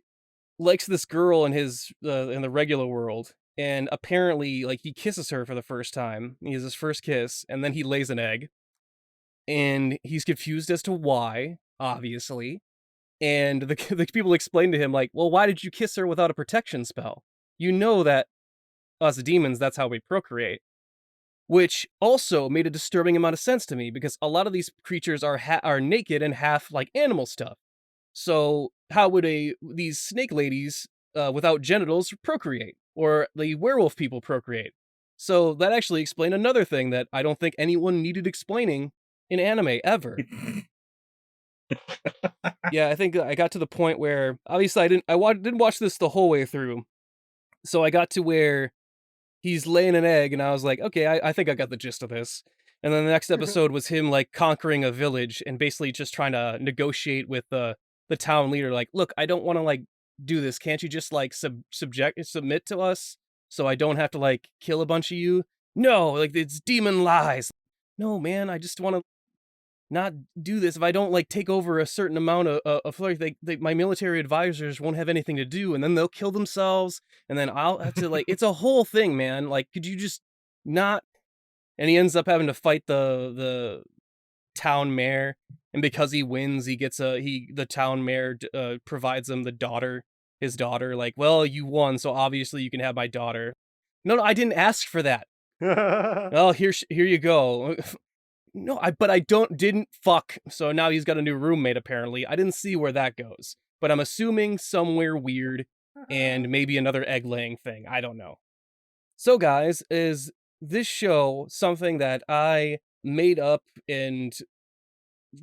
Speaker 4: likes this girl in the regular world, and apparently, like, he kisses her for the first time. He has his first kiss, and then he lays an egg, and he's confused as to why, obviously. And the people explain to him, like, well, why did you kiss her without a protection spell? You know that us demons, that's how we procreate. which also made a disturbing amount of sense to me because a lot of these creatures are naked and half like animal stuff. So how would these snake ladies without genitals procreate, or the werewolf people procreate? So that actually explained another thing that I don't think anyone needed explaining in anime ever. Yeah, I think I got to the point where obviously I didn't watch this the whole way through. So I got to where he's laying an egg, and I was like, okay, I think I got the gist of this. And then the next episode was him like conquering a village and basically just trying to negotiate with the town leader. Like, look, I don't want to like do this. Can't you just like submit to us so I don't have to like kill a bunch of you? No, like it's demon lies. No, man, I just want to not do this. If I don't like take over a certain amount of like my military advisors won't have anything to do, and then they'll kill themselves, and then I'll have to like, it's a whole thing, man. Like, could you just not? And he ends up having to fight the town mayor, and because he wins, he gets the town mayor provides him his daughter. Like, well, you won, so obviously you can have my daughter. No, I didn't ask for that. Well, here you go. No, but I didn't fuck. So now he's got a new roommate, apparently. I didn't see where that goes, but I'm assuming somewhere weird and maybe another egg laying thing. I don't know. So guys, is this show something that I made up and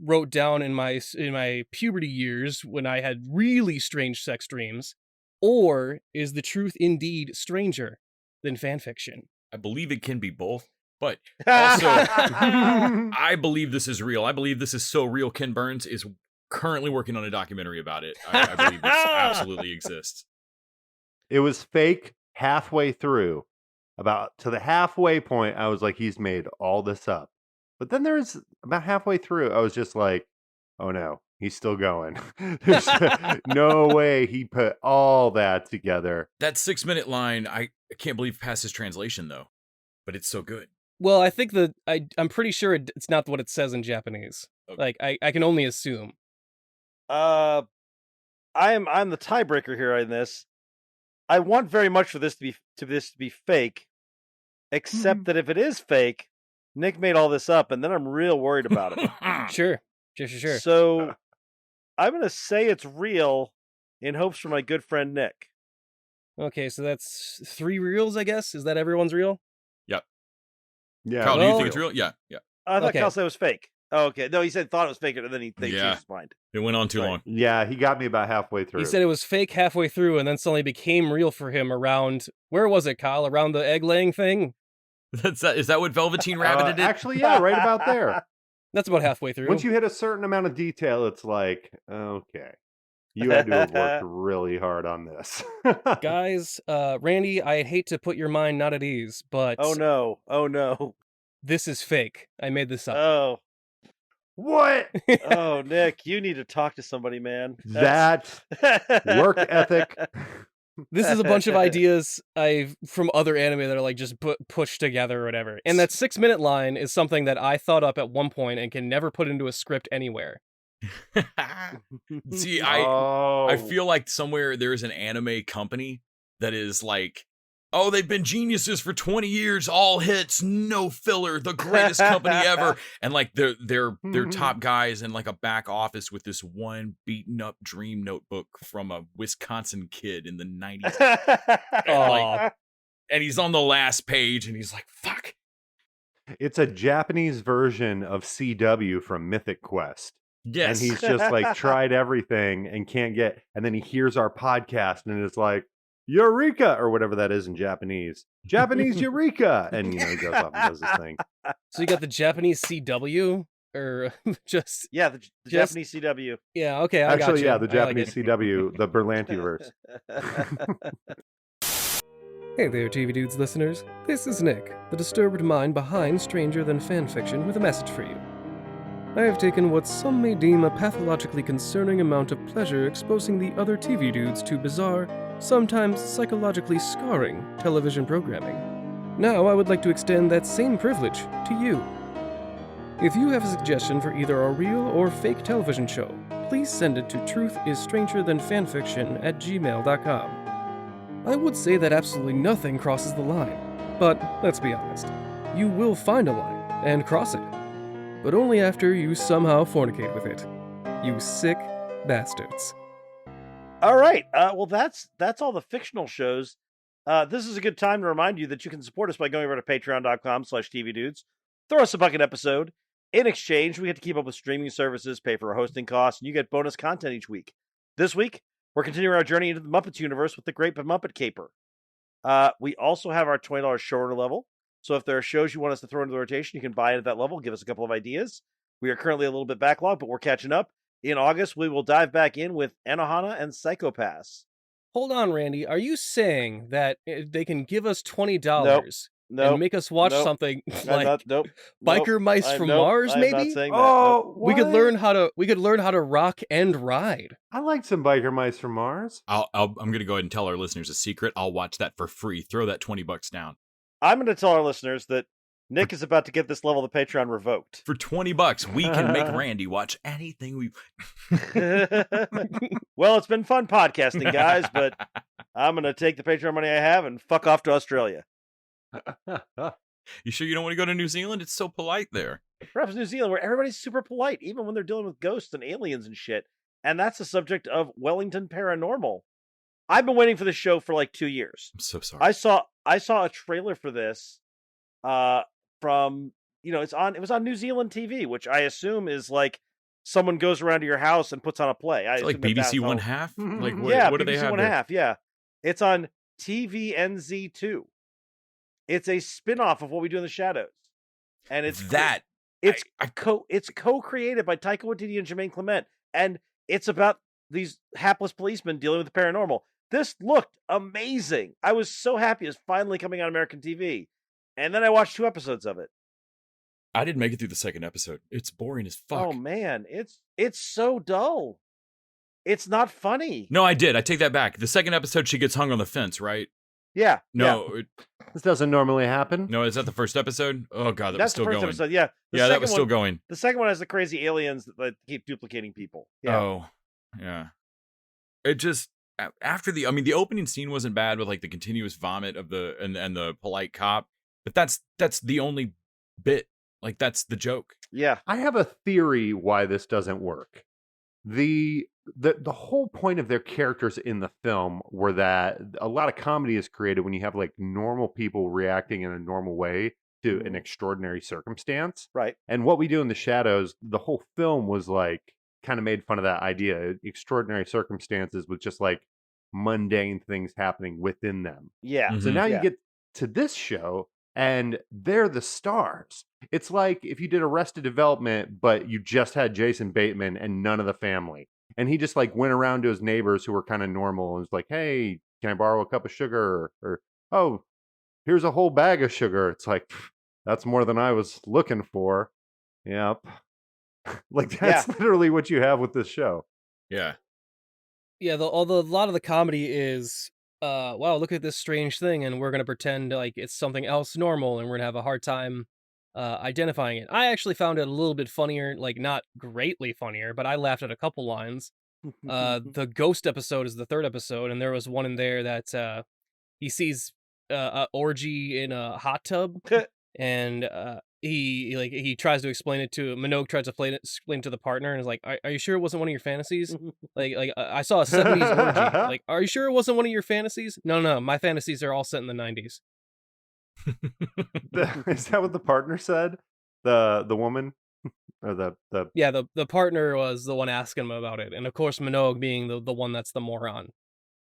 Speaker 4: wrote down in my puberty years when I had really strange sex dreams, or is the truth indeed stranger than fanfiction?
Speaker 3: I believe it can be both. But also, I believe this is real. I believe this is so real. Ken Burns is currently working on a documentary about it. I believe this absolutely exists.
Speaker 2: It was fake halfway through. About to the halfway point, I was like, he's made all this up. But then there's about halfway through, I was just like, oh no, he's still going. There's no way he put all that together.
Speaker 3: That 6-minute line, I can't believe passes translation, though. But it's so good.
Speaker 4: Well, I think I'm pretty sure it's not what it says in Japanese. Okay. Like I can only assume.
Speaker 1: I'm the tiebreaker here on this. I want very much for this to be fake, except that if it is fake, Nick made all this up, and then I'm real worried about it.
Speaker 4: Sure.
Speaker 1: So I'm gonna say it's real, in hopes for my good friend Nick.
Speaker 4: Okay, so that's 3 reels, I guess. Is that everyone's reel?
Speaker 3: Yep.
Speaker 2: Yeah.
Speaker 3: Kyle, do you think it's real? Yeah.
Speaker 1: I thought Kyle said it was fake. Oh, okay. No, he said thought it was fake, and then he changed his mind.
Speaker 3: It went on too long.
Speaker 2: Yeah, he got me about halfway through.
Speaker 4: He said it was fake halfway through, and then suddenly became real for him around, where was it, Kyle? Around the egg-laying thing?
Speaker 3: Is that what Velveteen Rabbit did?
Speaker 2: Actually, yeah, right about there.
Speaker 4: That's about halfway through.
Speaker 2: Once you hit a certain amount of detail, it's like, okay, you had to have worked really hard on this.
Speaker 4: Guys, Randy, I hate to put your mind not at ease, but...
Speaker 1: Oh no.
Speaker 4: This is fake. I made this up.
Speaker 1: Oh.
Speaker 2: What?
Speaker 1: Oh, Nick, you need to talk to somebody, man.
Speaker 2: That work ethic.
Speaker 4: This is a bunch of ideas from other anime that are like just pushed together or whatever. And that 6-minute line is something that I thought up at one point and can never put into a script anywhere.
Speaker 3: See, I feel like somewhere there's an anime company that is like, oh, they've been geniuses for 20 years, all hits, no filler, the greatest company ever. And like they're top guys in like a back office with this one beaten up dream notebook from a Wisconsin kid in the 90s. And he's on the last page and he's like, fuck.
Speaker 2: It's a Japanese version of CW from Mythic Quest.
Speaker 3: Yes.
Speaker 2: And he's just like tried everything and can't get, and then he hears our podcast and it's like, Eureka, or whatever that is in Japanese. Japanese Eureka! And, he goes off and does this thing.
Speaker 4: So you got the Japanese CW? Or just...
Speaker 1: Yeah, the Japanese CW.
Speaker 4: Yeah, okay, I
Speaker 2: Actually,
Speaker 4: got you.
Speaker 2: yeah, the Japanese CW, the Berlantiverse.
Speaker 6: Hey there, TV Dudes listeners. This is Nick, the disturbed mind behind Stranger Than Fanfiction, with a message for you. I have taken what some may deem a pathologically concerning amount of pleasure exposing the other TV dudes to bizarre, sometimes psychologically scarring television programming. Now I would like to extend that same privilege to you. If you have a suggestion for either a real or fake television show, please send it to truthisstrangerthanfanfiction@gmail.com. I would say that absolutely nothing crosses the line, but let's be honest.
Speaker 5: you will find a line and cross it. But only after you somehow fornicate with it. You sick bastards.
Speaker 1: All right. Well, that's all the fictional shows. This is a good time to remind you that you can support us by going over to patreon.com/tvdudes. Throw us a bucket episode. In exchange, we get to keep up with streaming services, pay for our hosting costs, and you get bonus content each week. This week, we're continuing our journey into the Muppets universe with the Great Muppet Caper. We also have our $20 shorter level. So if there are shows you want us to throw into the rotation, you can buy it at that level. Give us a couple of ideas. We are currently a little bit backlogged, but we're catching up. In August, we will dive back in with Anohana and Psychopaths.
Speaker 4: Hold on, Randy. Are you saying that they can give us $20
Speaker 1: Nope.
Speaker 4: and make us watch something like
Speaker 1: nope.
Speaker 4: Biker Mice from Mars?
Speaker 1: I'm
Speaker 4: maybe.
Speaker 1: not saying that.
Speaker 2: Oh,
Speaker 4: We could
Speaker 2: what?
Speaker 4: learn how to rock and ride.
Speaker 2: I like some Biker Mice from Mars.
Speaker 3: I'm gonna go ahead and tell our listeners a secret. I'll watch that for free. Throw that $20 down.
Speaker 1: I'm going to tell our listeners that Nick is about to get this level of the Patreon revoked.
Speaker 3: For $20, we can make Randy watch anything we.
Speaker 1: Well, it's been fun podcasting, guys, but I'm going to take the Patreon money I have and fuck off to Australia.
Speaker 3: You sure you don't want to go to New Zealand? It's so polite there.
Speaker 1: Perhaps New Zealand, where everybody's super polite, even when they're dealing with ghosts and aliens and shit. And that's the subject of Wellington Paranormal. I've been waiting for this show for like 2 years.
Speaker 3: I'm so sorry.
Speaker 1: I saw a trailer for this from, it was on New Zealand TV, which I assume is like someone goes around to your house and puts on a play.
Speaker 3: It's like BBC One Half? Like what,
Speaker 1: yeah,
Speaker 3: what do
Speaker 1: BBC
Speaker 3: they have
Speaker 1: One
Speaker 3: there?
Speaker 1: Half, yeah. It's on TVNZ2. It's a spin-off of What We Do in the Shadows. And it's co-created by Taika Waititi and Jermaine Clement. And it's about these hapless policemen dealing with the paranormal. This looked amazing. I was so happy it's finally coming on American TV. And then I watched 2 episodes of it.
Speaker 3: I didn't make it through the second episode. It's boring as fuck.
Speaker 1: Oh man, it's so dull. It's not funny.
Speaker 3: No, I did. I take that back. The second episode, she gets hung on the fence, right?
Speaker 1: Yeah.
Speaker 3: No,
Speaker 2: This doesn't normally happen.
Speaker 3: no, is that the first episode? Oh god, that was
Speaker 1: That's
Speaker 3: still
Speaker 1: the first
Speaker 3: going.
Speaker 1: episode. Yeah.
Speaker 3: Yeah, that was still going.
Speaker 1: The second one has the crazy aliens that keep duplicating people. Yeah.
Speaker 3: Oh, yeah. It just after the opening scene wasn't bad with like the continuous vomit of and the polite cop, but that's the only bit. Like that's the joke.
Speaker 1: Yeah.
Speaker 2: I have a theory why this doesn't work. The whole point of their characters in the film were that a lot of comedy is created when you have like normal people reacting in a normal way to an extraordinary circumstance.
Speaker 1: Right.
Speaker 2: And What We Do in the Shadows, the whole film was like kind of made fun of that idea. Extraordinary circumstances with just like mundane things happening within them.
Speaker 1: Yeah.
Speaker 3: Mhm.
Speaker 2: So now
Speaker 1: Yeah.
Speaker 2: you get to this show and they're the stars. It's like if you did Arrested Development, but you just had Jason Bateman and none of the family. And he just like went around to his neighbors who were kind of normal and was like, hey, can I borrow a cup of sugar? Or oh, here's a whole bag of sugar. It's like, that's more than I was looking for. Yep. Like that's literally what you have with this show.
Speaker 3: Yeah.
Speaker 4: Yeah, a lot of the comedy is, wow, look at this strange thing, and we're gonna pretend like it's something else normal, and we're gonna have a hard time identifying it. I actually found it a little bit funnier, like not greatly funnier, but I laughed at a couple lines. The ghost episode is the third episode, and there was one in there that he sees a orgy in a hot tub, and he tries to explain it to Minogue tries to explain it to the partner, and is like, "Are you sure it wasn't one of your fantasies? like I saw a 70s orgy. Like, are you sure it wasn't one of your fantasies? No, my fantasies are all set in the 90s."
Speaker 2: Is that what the partner said? The woman or the
Speaker 4: Yeah, the partner was the one asking him about it, and of course Minogue being the one that's the moron,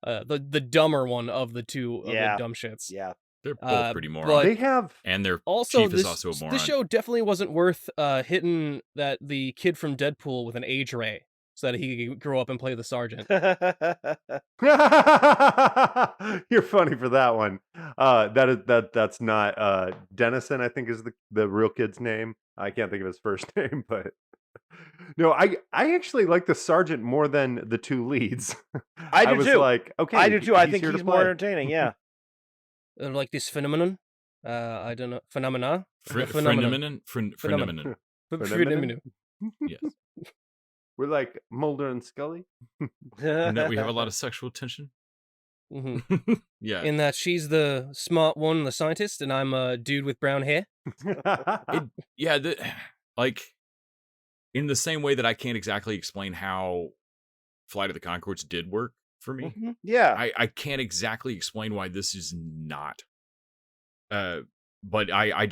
Speaker 4: the dumber one of the two of the dumb shits.
Speaker 1: Yeah.
Speaker 3: They're both pretty morons.
Speaker 4: but
Speaker 2: they have
Speaker 3: And their
Speaker 4: Also,
Speaker 3: chief is also a moron.
Speaker 4: this show definitely wasn't worth hitting the kid from Deadpool with an age ray so that he could grow up and play the sergeant.
Speaker 2: You're funny for that one. That's not Dennison, I think is the real kid's name. I can't think of his first name, but no, I actually like the sergeant more than the two leads.
Speaker 1: I do
Speaker 2: was
Speaker 1: too.
Speaker 2: like, okay,
Speaker 1: I do too. I think
Speaker 2: here to
Speaker 1: he's more
Speaker 2: play.
Speaker 1: entertaining. Yeah.
Speaker 4: Like this phenomenon. I don't know. Phenomena?
Speaker 3: Phenomenon.
Speaker 4: Phenomenon.
Speaker 2: Phenomenon?
Speaker 3: Yes.
Speaker 2: We're like Mulder and Scully.
Speaker 3: And that we have a lot of sexual tension.
Speaker 4: Mm-hmm.
Speaker 3: Yeah.
Speaker 4: In that she's the smart one, the scientist, and I'm a dude with brown hair.
Speaker 3: Yeah, like in the same way that I can't exactly explain how Flight of the Conchords did work for me.
Speaker 1: Mhm. Yeah.
Speaker 3: I can't exactly explain why this is not. But I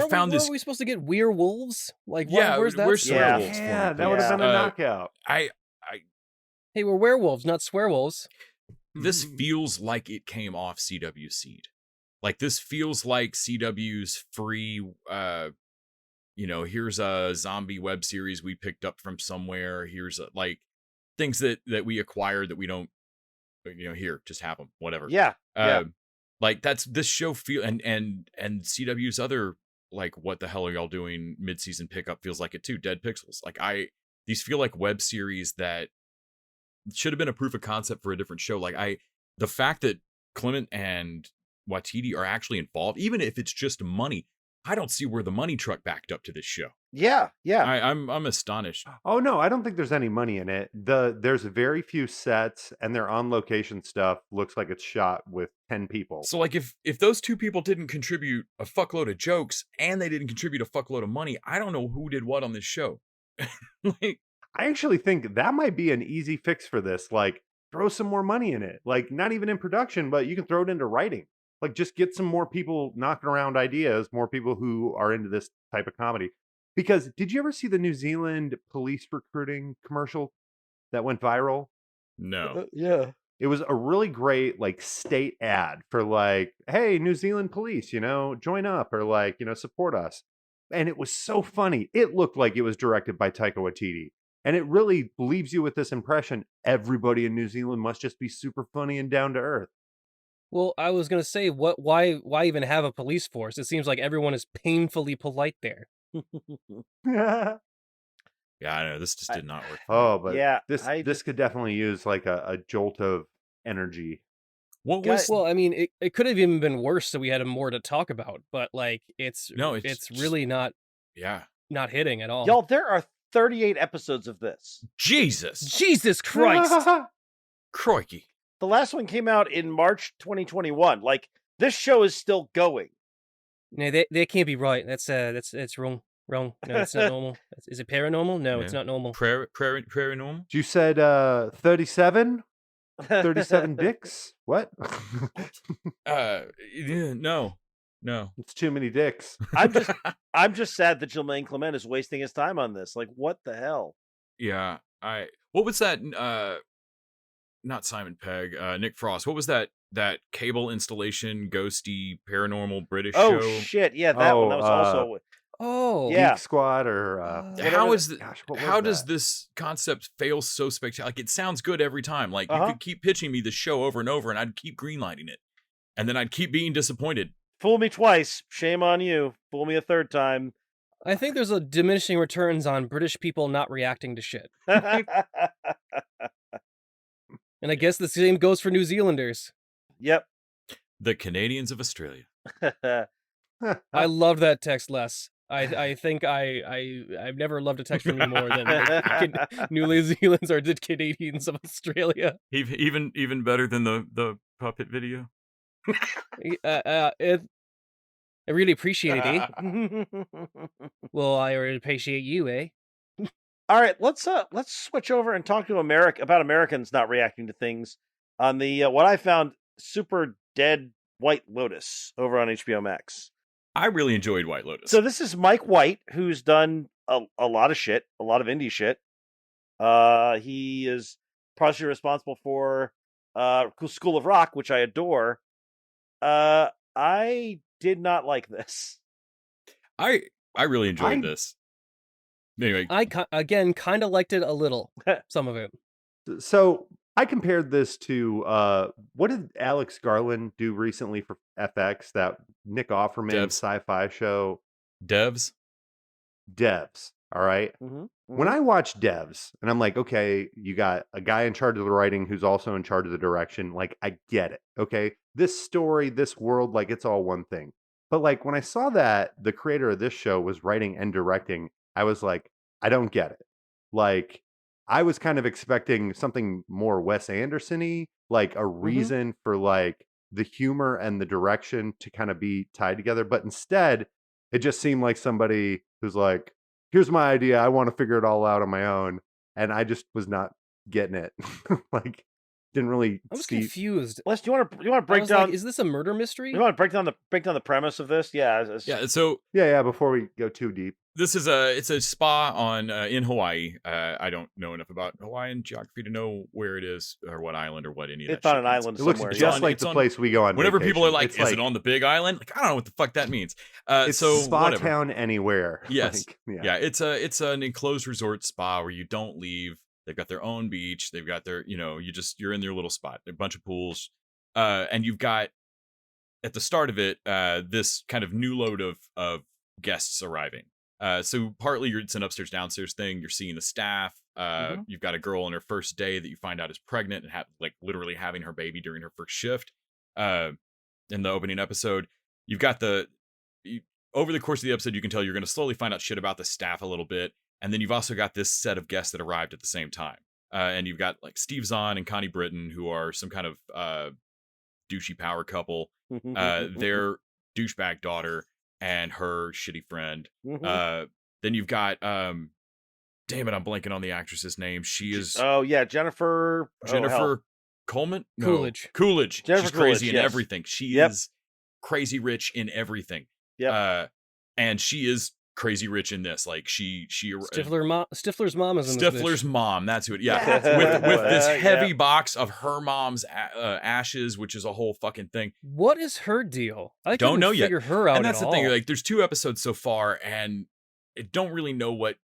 Speaker 3: found this.
Speaker 4: Were we supposed to get werewolves? Like,
Speaker 3: Yeah,
Speaker 4: where's that?
Speaker 3: where's
Speaker 1: Yeah.
Speaker 3: werewolves for me,
Speaker 2: Yeah, that would have
Speaker 3: please?
Speaker 2: been a knockout.
Speaker 4: Hey, we're werewolves, not swearwolves.
Speaker 3: This feels like it came off CW Seed. Like this feels like CW's free here's a zombie web series we picked up from somewhere. Here's like things that we acquired that we don't here, just have them, whatever.
Speaker 1: Yeah. Yeah.
Speaker 3: Like that's this show feel and CW's other like what the hell are y'all doing mid-season pickup feels like it too. Dead Pixels. Like these feel like web series that should have been a proof of concept for a different show. Like the fact that Clement and Watiti are actually involved, even if it's just money, I don't see where the money truck backed up to this show.
Speaker 1: Yeah. Yeah.
Speaker 3: I'm astonished.
Speaker 2: Oh no, I don't think there's any money in it. There's very few sets, and their on location stuff looks like it's shot with 10 people.
Speaker 3: So like if those two people didn't contribute a fuckload of jokes and they didn't contribute a fuckload of money, I don't know who did what on this show. Like,
Speaker 2: I actually think that might be an easy fix for this. Like, throw some more money in it. Like, not even in production, but you can throw it into writing. Like, just get some more people knocking around ideas, more people who are into this type of comedy. Because did you ever see the New Zealand police recruiting commercial that went viral?
Speaker 3: no.
Speaker 1: Yeah.
Speaker 2: It was a really great like state ad for like, hey, New Zealand police, join up or like, support us. And it was so funny. It looked like it was directed by Taika Waititi. And it really leaves you with this impression everybody in New Zealand must just be super funny and down to earth.
Speaker 4: Well, I was gonna say, why even have a police force? It seems like everyone is painfully polite there.
Speaker 3: Yeah, I know this just did not work.
Speaker 2: Oh, but
Speaker 1: Yeah,
Speaker 2: this could definitely use like a jolt of energy.
Speaker 3: What was
Speaker 4: Well, I mean, it could have even been worse, so we had more to talk about. But like, it's really not hitting at all.
Speaker 1: Y'all, there are 38 episodes of this.
Speaker 4: Jesus Christ!
Speaker 3: Crikey.
Speaker 1: The last one came out in March 2021. Like, this show is still going.
Speaker 4: No, they can't be right. That's wrong. Wrong. No, it's not normal. Is it paranormal? No, it's not normal.
Speaker 3: Prairie normal?
Speaker 2: You said 37? 37 dicks? What?
Speaker 3: No.
Speaker 2: It's too many dicks.
Speaker 1: I'm just sad that Jermaine Clement is wasting his time on this. Like, what the hell?
Speaker 3: Yeah, what was that? Not Simon Pegg, Nick Frost. What was that cable installation, ghosty, paranormal British show?
Speaker 1: Oh shit! Yeah, that one. That was also. Yeah.
Speaker 2: Geek Squad or
Speaker 3: how does this concept fail so spectacular? Like, it sounds good every time. Like, you could keep pitching me the show over and over, and I'd keep greenlighting it, and then I'd keep being disappointed.
Speaker 1: Fool me twice, shame on you. Fool me a third time.
Speaker 4: I think there's a diminishing returns on British people not reacting to shit. And I guess the same goes for New Zealanders.
Speaker 1: Yep.
Speaker 3: The Canadians of Australia.
Speaker 4: I love that text less. I think I've never loved a text from you more than New Zealanders are the Canadians of Australia.
Speaker 3: Even better than the puppet video.
Speaker 4: I really appreciate it, eh? Well, I really appreciate you, eh?
Speaker 1: All right, let's switch over and talk to about Americans not reacting to things on the what I found super dead White Lotus over on HBO Max.
Speaker 3: I really enjoyed White Lotus.
Speaker 1: So this is Mike White, who's done a lot of shit, a lot of indie shit. He is partially responsible for School of Rock, which I adore. I did not like this.
Speaker 3: I really enjoyed this. Anyway,
Speaker 4: I kind of liked it a little, some of it.
Speaker 2: So I compared this to what did Alex Garland do recently for FX? That Nick Offerman sci-fi show,
Speaker 3: Devs.
Speaker 2: All right.
Speaker 1: Mm-hmm.
Speaker 2: When I watch Devs, and I'm like, okay, you got a guy in charge of the writing who's also in charge of the direction. Like, I get it. Okay, this story, this world, like, it's all one thing. But like when I saw that the creator of this show was writing and directing, I was like, I don't get it. Like, I was kind of expecting something more Wes Anderson-y, like a reason for like the humor and the direction to kind of be tied together. But instead, it just seemed like somebody who's like, here's my idea. I want to figure it all out on my own. And I just was not getting it. Like, didn't really
Speaker 4: I was
Speaker 2: see.
Speaker 4: confused.
Speaker 1: Les, do you want to
Speaker 4: I
Speaker 1: break
Speaker 4: was
Speaker 1: down?
Speaker 4: like, is this a murder mystery?
Speaker 1: You want to break down the premise of this? Yeah.
Speaker 3: Yeah, so
Speaker 2: Yeah. Before we go too deep.
Speaker 3: this is it's a spa on in Hawaii. I don't know enough about Hawaiian geography to know where it is or what island or what any of that
Speaker 1: It's on
Speaker 3: shit
Speaker 1: an
Speaker 3: means.
Speaker 1: island
Speaker 2: It looks
Speaker 1: somewhere.
Speaker 2: just
Speaker 1: yeah.
Speaker 2: like
Speaker 3: it's
Speaker 2: the
Speaker 3: on-
Speaker 2: place we go on.
Speaker 3: Whenever people are
Speaker 2: vacation.
Speaker 3: like,
Speaker 2: It's
Speaker 3: "Is it on the Big Island?" Like, I don't know what the fuck that means.
Speaker 2: It's
Speaker 3: So
Speaker 2: spa
Speaker 3: whatever.
Speaker 2: town anywhere.
Speaker 3: Yes.
Speaker 2: Like,
Speaker 3: Yeah, it's an enclosed resort spa where you don't leave. They've got their own beach. They've got their, you're in their little spot. A bunch of pools, and you've got at the start of it this kind of new load of guests arriving. So partly it's an upstairs downstairs thing. You're seeing the staff. You've got a girl on her first day that you find out is pregnant and like literally having her baby during her first shift. In the opening episode, you've got over the course of the episode, you can tell you're going to slowly find out shit about the staff a little bit. And then you've also got this set of guests that arrived at the same time. And you've got like Steve Zahn and Connie Britton, who are some kind of douchey power couple. Their douchebag daughter and her shitty friend. Then you've got, damn it, I'm blanking on the actress's name. She is
Speaker 1: Oh yeah, Jennifer
Speaker 3: Coleman? No,
Speaker 4: Coolidge.
Speaker 3: Coolidge.
Speaker 1: Jennifer
Speaker 3: She's crazy
Speaker 1: Coolidge,
Speaker 3: in
Speaker 1: yes.
Speaker 3: everything. She
Speaker 1: Yep.
Speaker 3: is crazy rich in everything.
Speaker 1: Yep.
Speaker 3: And she is crazy rich in this. Like
Speaker 4: Stifler's mom is in this bitch.
Speaker 3: Stifler's mom. That's who it. Yeah,
Speaker 1: That's
Speaker 3: with
Speaker 1: what-
Speaker 3: this
Speaker 1: yeah.
Speaker 3: heavy box of her mom's ashes, which is a whole fucking thing.
Speaker 4: What is her deal? I
Speaker 3: Don't
Speaker 4: couldn't
Speaker 3: know yet.
Speaker 4: figure her out
Speaker 3: And that's
Speaker 4: at
Speaker 3: the thing.
Speaker 4: all.
Speaker 3: Like, there's 2 episodes so far, and I don't really know what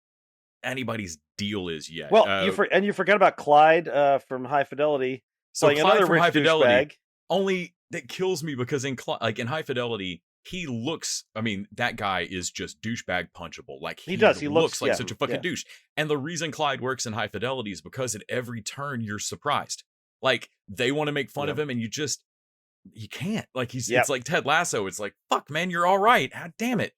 Speaker 3: anybody's deal is yet.
Speaker 1: Well, you forgot about Clyde from High Fidelity.
Speaker 3: so
Speaker 1: playing
Speaker 3: Clyde
Speaker 1: another
Speaker 3: from
Speaker 1: rich
Speaker 3: High Fidelity.
Speaker 1: douchebag.
Speaker 3: Only that kills me because in High Fidelity, he looks. I mean, that guy is just douchebag punchable. Like
Speaker 1: He does. He looks-
Speaker 3: like
Speaker 1: yeah,
Speaker 3: such a fucking
Speaker 1: yeah.
Speaker 3: douche. And the reason Clyde works in High Fidelity is because at every turn you're surprised. Like they want to make fun of him, and you can't. Like
Speaker 1: Yep.
Speaker 3: it's like Ted Lasso. It's like, fuck, man, you're all right. God damn it.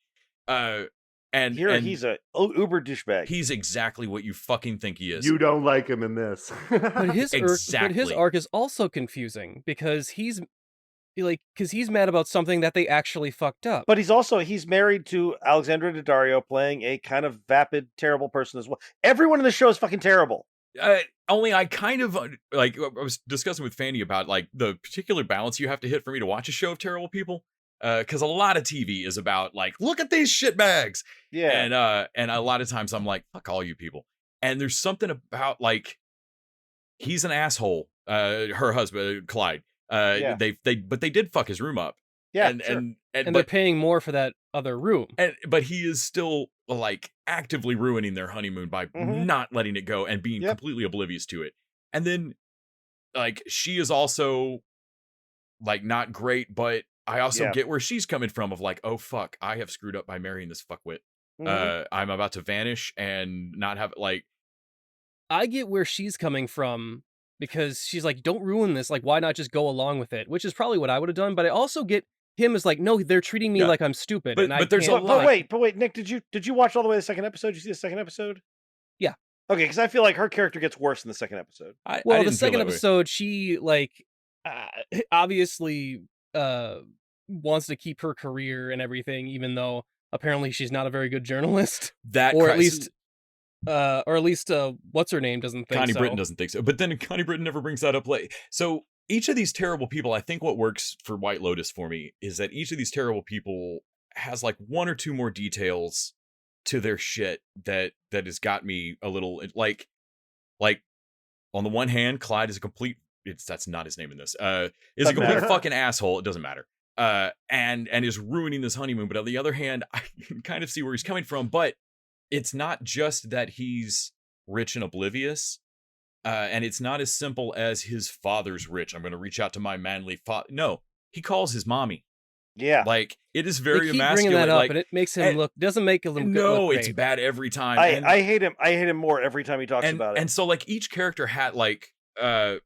Speaker 3: And
Speaker 1: Here
Speaker 3: and
Speaker 1: he's a uber douchebag.
Speaker 3: he's exactly what you fucking think he is.
Speaker 2: You don't like him in this.
Speaker 4: But his
Speaker 3: Exactly.
Speaker 4: arc is also confusing because he's mad about something that they actually fucked up.
Speaker 1: But he's married to Alexandra Daddario, playing a kind of vapid, terrible person as well. Everyone in the show is fucking terrible.
Speaker 3: Only I kind of like I was discussing with Fanny about like the particular balance you have to hit for me to watch a show of terrible people. Because a lot of TV is about like, look at these shitbags.
Speaker 1: Yeah.
Speaker 3: And a lot of times I'm like, fuck all you people. And there's something about like, he's an asshole. Her husband, Clyde.
Speaker 1: Yeah.
Speaker 3: But they did fuck his room up.
Speaker 1: Yeah.
Speaker 3: And
Speaker 1: sure.
Speaker 4: and
Speaker 3: but
Speaker 4: they're paying more for that other room.
Speaker 3: but he is still like actively ruining their honeymoon by
Speaker 1: Mhm.
Speaker 3: not letting it go and being
Speaker 1: Yep.
Speaker 3: completely oblivious to it. And then like she is also like not great, but I also
Speaker 1: Yeah.
Speaker 3: get where she's coming from of like, oh fuck, I have screwed up by marrying this fuckwit.
Speaker 1: Mhm.
Speaker 3: I'm about to vanish and not have like
Speaker 4: I get where she's coming from because she's like, don't ruin this. Like, why not just go along with it? Which is probably what I would have done. But I also get him as like, no, they're treating me
Speaker 3: Yeah.
Speaker 4: like I'm stupid.
Speaker 3: But-
Speaker 4: and I
Speaker 3: but there's a
Speaker 4: can't,
Speaker 3: lot-
Speaker 4: like-
Speaker 1: But wait, Nick, did you watch all the way to the second episode? Did you see the second episode?
Speaker 4: Yeah.
Speaker 1: Okay, because I feel like her character gets worse in the second episode.
Speaker 3: I
Speaker 4: Well, the
Speaker 3: didn't feel
Speaker 4: second
Speaker 3: that way.
Speaker 4: episode, she like obviously wants to keep her career and everything, even though apparently she's not a very good journalist,
Speaker 3: That
Speaker 4: or at
Speaker 3: crisis-
Speaker 4: least what's her name doesn't think
Speaker 3: Connie
Speaker 4: so.
Speaker 3: Britton doesn't think so. But then Connie Britton never brings that up late. So each of these terrible people, I think what works for White Lotus for me is that each of these terrible people has like 1 or 2 more details to their shit that has got me a little like on the one hand, Clyde is a complete that's not his name in this. Is a
Speaker 1: Doesn't
Speaker 3: complete
Speaker 1: matter.
Speaker 3: fucking asshole. It doesn't matter. And is ruining this honeymoon. But on the other hand, I can kind of see where he's coming from, but it's not just that he's rich and oblivious. And it's not as simple as his father's rich. I'm going to reach out to my manly father. No, he calls his mommy.
Speaker 1: Yeah.
Speaker 3: Like it is
Speaker 4: They
Speaker 3: very
Speaker 4: keep
Speaker 3: emasculating.
Speaker 4: bringing that up,
Speaker 3: like,
Speaker 4: and it makes him
Speaker 3: and-
Speaker 4: doesn't make him
Speaker 3: no,
Speaker 4: look
Speaker 3: it's
Speaker 4: great.
Speaker 3: bad every time.
Speaker 1: I hate him. I hate him more every time he talks about it.
Speaker 3: And so like each character had like the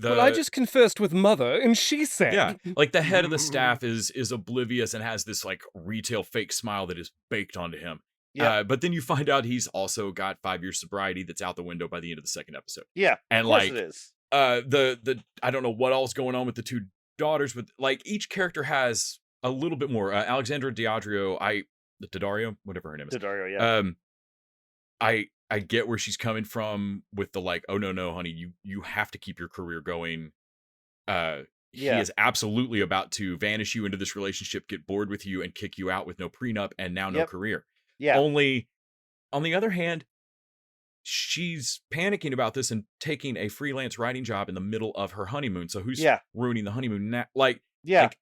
Speaker 4: But I just confessed with mother, and she said,
Speaker 3: yeah, like the head of the staff is oblivious and has this like retail fake smile that is baked onto him.
Speaker 1: Yeah.
Speaker 3: But then you find out he's also got 5 years sobriety that's out the window by the end of the second episode.
Speaker 1: Yeah.
Speaker 3: And
Speaker 1: Of course
Speaker 3: like
Speaker 1: it is.
Speaker 3: the I don't know what all's going on with the two daughters, but like each character has a little bit more. Alexandra Daddario, whatever her name is.
Speaker 1: Daddario, yeah.
Speaker 3: I get where she's coming from with the like, oh no, honey, you have to keep your career going. He is absolutely about to vanish you into this relationship, get bored with you, and kick you out with no prenup and now no career.
Speaker 1: Yeah.
Speaker 3: Only, on the other hand, she's panicking about this and taking a freelance writing job in the middle of her honeymoon. So who's ruining the honeymoon now? Like,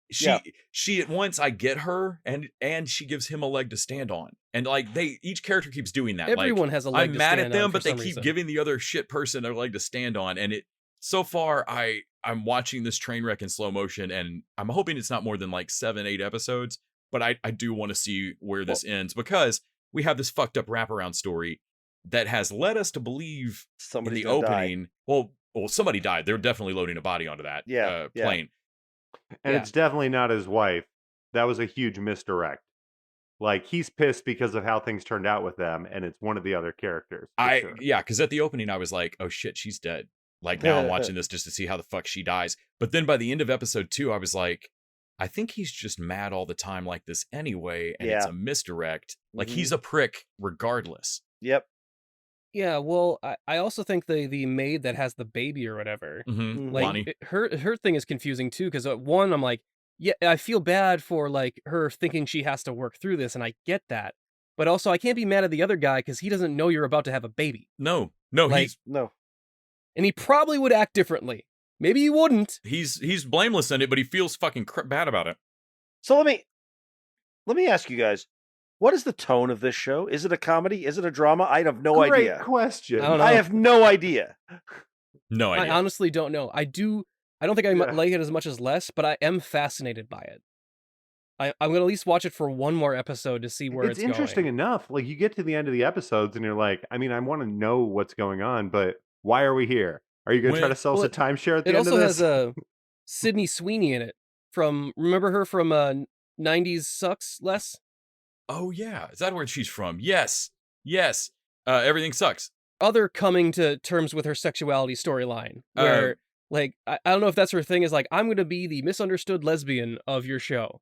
Speaker 3: she at once, I get her, and she gives him a leg to stand on. And like each character keeps doing that.
Speaker 4: Everyone has a leg to stand on.
Speaker 3: I'm mad at them, but they keep
Speaker 4: reason.
Speaker 3: giving the other shit person a leg to stand on. And so far, I'm watching this train wreck in slow motion, and I'm hoping it's not more than like 7-8 episodes. But I do want to see where this ends, because we have this fucked up wraparound story that has led us to believe in the opening. Well, somebody died. They're definitely loading a body onto that plane.
Speaker 2: And it's definitely not his wife. That was a huge misdirect. Like, he's pissed because of how things turned out with them, and it's one of the other characters.
Speaker 3: Yeah, because at the opening I was like, oh shit, she's dead. Like, now I'm watching this just to see how the fuck she dies. But then by the end of episode 2, I was like, I think he's just mad all the time like this anyway, and it's a misdirect. Like, he's a prick regardless.
Speaker 1: Yep.
Speaker 4: Yeah, well, I also think the maid that has the baby or whatever, like her thing is confusing too, because one, I'm like, yeah, I feel bad for like her thinking she has to work through this, and I get that, but also I can't be mad at the other guy because he doesn't know you're about to have a baby.
Speaker 3: No,
Speaker 4: like, and he probably would act differently. Maybe he wouldn't.
Speaker 3: He's blameless in it, but he feels fucking bad about it.
Speaker 1: So let me ask you guys. What is the tone of this show? Is it a comedy? Is it a drama? I have no idea.
Speaker 2: Great question.
Speaker 4: I don't know.
Speaker 1: I have no idea.
Speaker 3: No idea.
Speaker 4: I honestly don't know. I don't think I like it as much as Les, but I am fascinated by it. I'm going to at least watch it for one more episode to see where it's going.
Speaker 2: It's interesting enough. Like, you get to the end of the episodes and you're like, I mean, I want to know what's going on, but why are we here? Are you going to try to sell us a timeshare at the end of this?
Speaker 4: It also has Sydney Sweeney in it. Remember her from 90s Sucks, Les?
Speaker 3: Oh, yeah. Is that where she's from? Yes. Everything sucks.
Speaker 4: Other coming to terms with her sexuality storyline, where, like, I don't know if that's her thing, is like, I'm going to be the misunderstood lesbian of your show.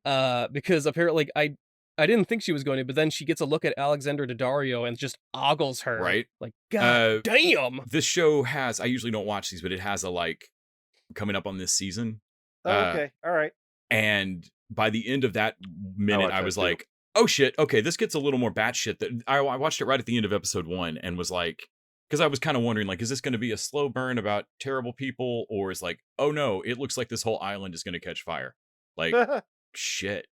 Speaker 4: Because apparently, I didn't think she was going to, but then she gets a look at Alexandra Daddario and just ogles her.
Speaker 3: Right.
Speaker 4: Like, God damn!
Speaker 3: This show has, I usually don't watch these, but it has a, like, coming up on this season.
Speaker 1: Okay, all right.
Speaker 3: And by the end of that minute, I was like, oh shit, okay, this gets a little more batshit. That I watched it right at the end of episode 1 and was like, because I was kind of wondering, like, is this going to be a slow burn about terrible people, or is like, oh no, it looks like this whole island is going to catch fire. Like, shit.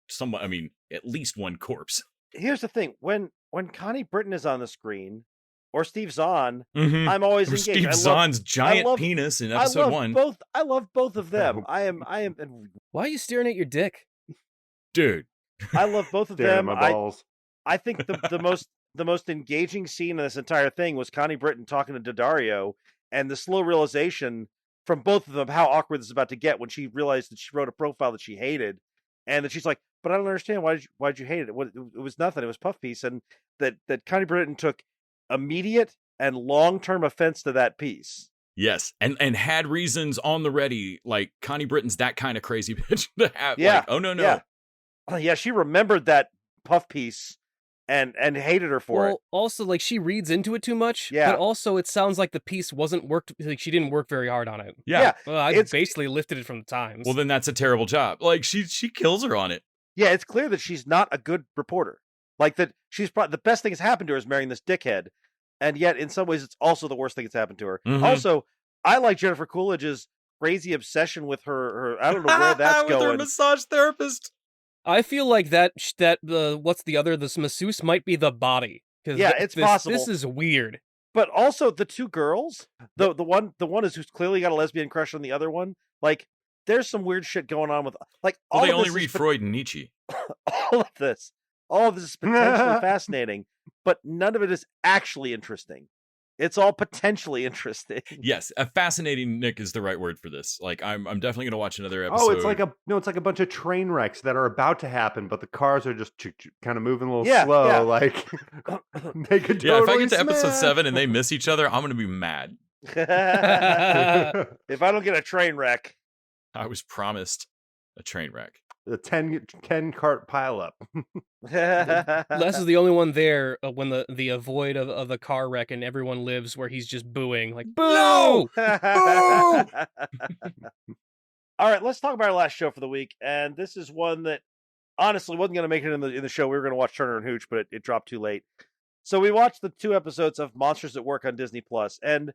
Speaker 3: At least one corpse.
Speaker 1: Here's the thing: when Connie Britton is on the screen, or Steve Zahn, I'm always engaged.
Speaker 3: Steve Zahn's giant penis in episode 1.
Speaker 1: I love both of them. I am.
Speaker 4: Why are you staring at your dick,
Speaker 3: dude?
Speaker 1: I love both of
Speaker 2: Staring
Speaker 1: them.
Speaker 2: at my balls.
Speaker 1: I think the most engaging scene in this entire thing was Connie Britton talking to Daddario, and the slow realization from both of them how awkward this is about to get when she realized that she wrote a profile that she hated, and that she's like, but I don't understand, why'd you hate it? It was nothing. It was puff piece, and that Connie Britton took immediate and long-term offense to that piece.
Speaker 3: Yes, and had reasons on the ready. Like, Connie Britton's that kind of crazy bitch to have.
Speaker 1: Yeah.
Speaker 3: Like, oh no.
Speaker 1: Yeah, she remembered that puff piece and hated her for it.
Speaker 4: Also, like, she reads into it too much.
Speaker 1: Yeah.
Speaker 4: But also, it sounds like the piece wasn't worked. Like, she didn't work very hard on it.
Speaker 3: Yeah.
Speaker 4: Well, I basically lifted it from the Times.
Speaker 3: Well, then that's a terrible job. Like, she kills her on it.
Speaker 1: Yeah, it's clear that she's not a good reporter. Like, that she's probably the best thing that's happened to her is marrying this dickhead, and yet in some ways it's also the worst thing that's happened to her. Also, I like Jennifer Coolidge's crazy obsession with her. I don't know where that's
Speaker 3: with
Speaker 1: going.
Speaker 3: her massage therapist.
Speaker 4: I feel like what's the other, this masseuse might be the body.
Speaker 1: Yeah, it's possible.
Speaker 4: This is weird.
Speaker 1: But also the two girls, the one is who's clearly got a lesbian crush on the other one. Like, there's some weird shit going on with, like, all
Speaker 3: they
Speaker 1: of
Speaker 3: only
Speaker 1: this
Speaker 3: read Freud and Nietzsche.
Speaker 1: all of this is potentially fascinating, but none of it is actually interesting. It's all potentially interesting.
Speaker 3: Yes, fascinating, Nick, is the right word for this. Like, I'm definitely going to watch another episode.
Speaker 2: Oh, it's like a bunch of train wrecks that are about to happen, but the cars are just kind of moving a little slow.
Speaker 1: Yeah.
Speaker 2: Like, they could totally
Speaker 3: if I get to episode 7 and they miss each other, I'm going to be mad.
Speaker 1: If I don't get a train wreck.
Speaker 3: I was promised a train wreck.
Speaker 2: The 10 cart pileup.
Speaker 4: Les is the only one there when the avoid of the car wreck and everyone lives where he's just booing like boo.
Speaker 3: No!
Speaker 1: All right, let's talk about our last show for the week, and this is one that honestly wasn't going to make it in the show. We were going to watch Turner and Hooch, but it dropped too late. So we watched the 2 episodes of Monsters at Work on Disney Plus, and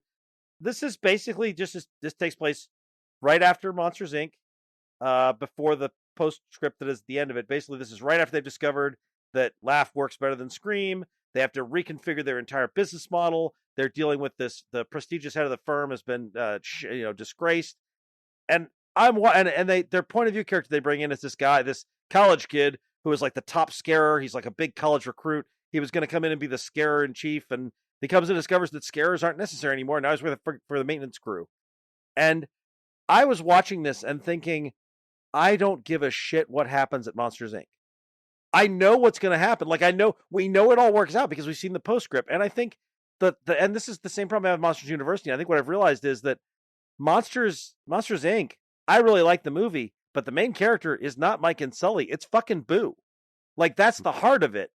Speaker 1: this is basically this takes place right after Monsters Inc. Before the postscript that is the end of it. Basically, this is right after they've discovered that Laugh works better than Scream. They have to reconfigure their entire business model. They're dealing with this. The prestigious head of the firm has been, disgraced. And their point of view character they bring in is this guy, this college kid who is like the top scarer. He's like a big college recruit. He was going to come in and be the scarer in chief, and he comes and discovers that scarers aren't necessary anymore. Now he's for the maintenance crew. And I was watching this and thinking, I don't give a shit what happens at Monsters Inc. I know what's going to happen. Like we know it all works out because we've seen the postscript. And I think and this is the same problem I have with Monsters University. I think what I've realized is that Monsters Inc. I really like the movie, but the main character is not Mike and Sully. It's fucking Boo. Like that's the heart of it.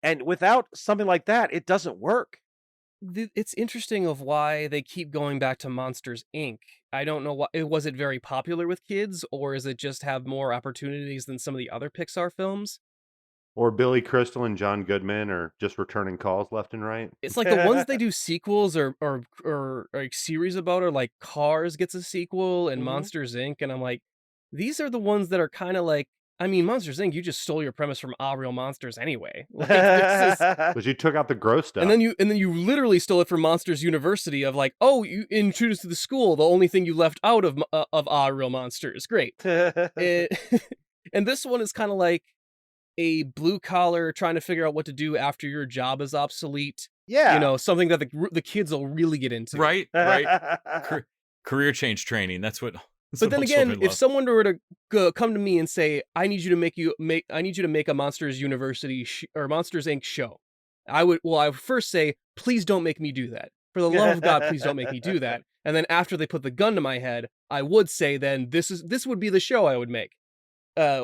Speaker 1: And without something like that, it doesn't work.
Speaker 4: It's interesting of why they keep going back to Monsters Inc. I don't know why. Was it very popular with kids, or is it just have more opportunities than some of the other Pixar films?
Speaker 2: Or Billy Crystal and John Goodman are just returning calls left and right.
Speaker 4: It's like the ones they do sequels or like series about are like Cars gets a sequel and Monsters Inc. And I'm like, these are the ones that are kind of like, I mean, Monsters Inc. You just stole your premise from Ah Real Monsters anyway. Like,
Speaker 2: But you took out the gross stuff.
Speaker 4: and then you literally stole it from Monsters University of like, oh, you introduced to the school the only thing you left out of Ah Real Monsters. Great. And this one is kind of like a blue collar trying to figure out what to do after your job is obsolete.
Speaker 1: Yeah,
Speaker 4: something that the kids will really get into.
Speaker 3: Right. Career change training. That's what.
Speaker 4: But then again, if someone were to come to me and say, "I need you to make a Monsters University or Monsters Inc. show," I would first say, "Please don't make me do that. For the love of God, please don't make me do that." And then after they put the gun to my head, I would say, "Then this would be the show I would make."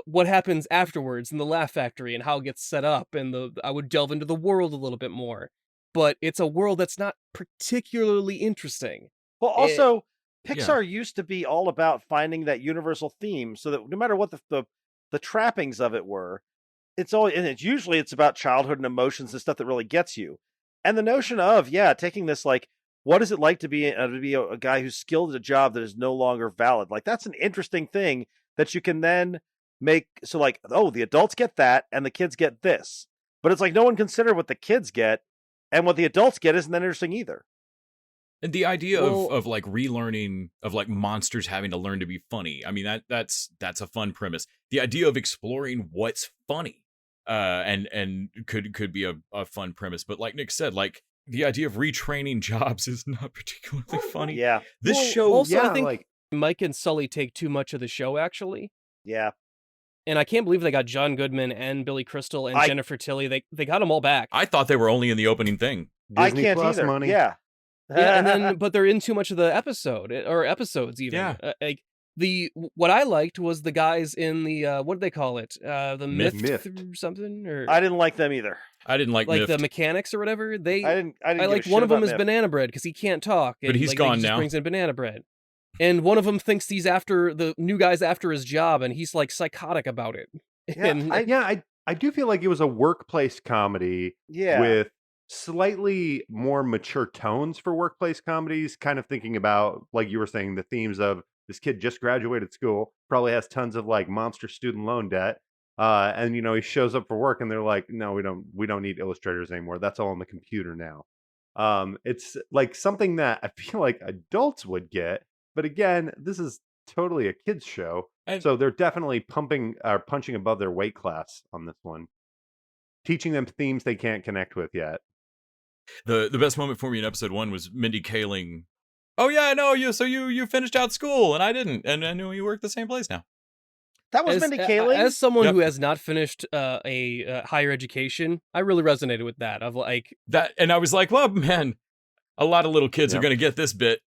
Speaker 4: What happens afterwards in the Laugh Factory and how it gets set up, and I would delve into the world a little bit more. But it's a world that's not particularly interesting.
Speaker 1: Well, also. Pixar used to be all about finding that universal theme, so that no matter what the trappings of it were, it's about childhood and emotions and stuff that really gets you. And the notion of taking this like, what is it like to be a guy who's skilled at a job that is no longer valid? Like that's an interesting thing that you can then make. So like, oh, the adults get that and the kids get this, but it's like no one considered what the kids get, and what the adults get isn't that interesting either.
Speaker 3: And the idea of like relearning of like monsters having to learn to be funny. I mean, that's a fun premise. The idea of exploring what's funny, and could be a fun premise. But like Nick said, like the idea of retraining jobs is not particularly funny.
Speaker 1: Yeah.
Speaker 3: This show.
Speaker 4: Also, I think Mike and Sully take too much of the show, actually.
Speaker 1: Yeah.
Speaker 4: And I can't believe they got John Goodman and Billy Crystal and Jennifer Tilly. They got them all back.
Speaker 3: I thought they were only in the opening thing.
Speaker 2: Disney
Speaker 1: I can't
Speaker 2: Plus
Speaker 1: either.
Speaker 2: money.
Speaker 1: Yeah.
Speaker 4: Yeah, but they're in too much of the episode or episodes even.
Speaker 3: Yeah.
Speaker 4: What I liked was the guys in the what did they call it? The Myth or something. Or
Speaker 1: I didn't like them either.
Speaker 3: I didn't like
Speaker 4: the
Speaker 3: Miffed.
Speaker 4: mechanics or whatever.
Speaker 1: I didn't
Speaker 4: I
Speaker 1: give a
Speaker 4: like
Speaker 1: shit
Speaker 4: one of them
Speaker 1: about
Speaker 4: is
Speaker 1: Miff.
Speaker 4: Banana Bread because he can't talk,
Speaker 3: But he's
Speaker 4: he
Speaker 3: gone
Speaker 4: just
Speaker 3: now.
Speaker 4: brings in Banana Bread, and one of them thinks he's after the new guy's after his job, and he's like psychotic about it.
Speaker 2: Yeah, I do feel like it was a workplace comedy with slightly more mature tones for workplace comedies, kind of thinking about, like you were saying, the themes of this kid just graduated school, probably has tons of like monster student loan debt. And he shows up for work and they're like, no, we don't need illustrators anymore. That's all on the computer now. It's like something that I feel like adults would get, but again, this is totally a kids show. So they're definitely punching above their weight class on this one, teaching them themes they can't connect with yet.
Speaker 3: The best moment for me in episode 1 was Mindy Kaling. Oh yeah, I know you. So you finished out school and I didn't, and I knew you work the same place now.
Speaker 1: That was Mindy Kaling.
Speaker 4: As someone who has not finished a higher education, I really resonated with that. Of like
Speaker 3: that, and I was like, well, man, a lot of little kids are going to get this bit.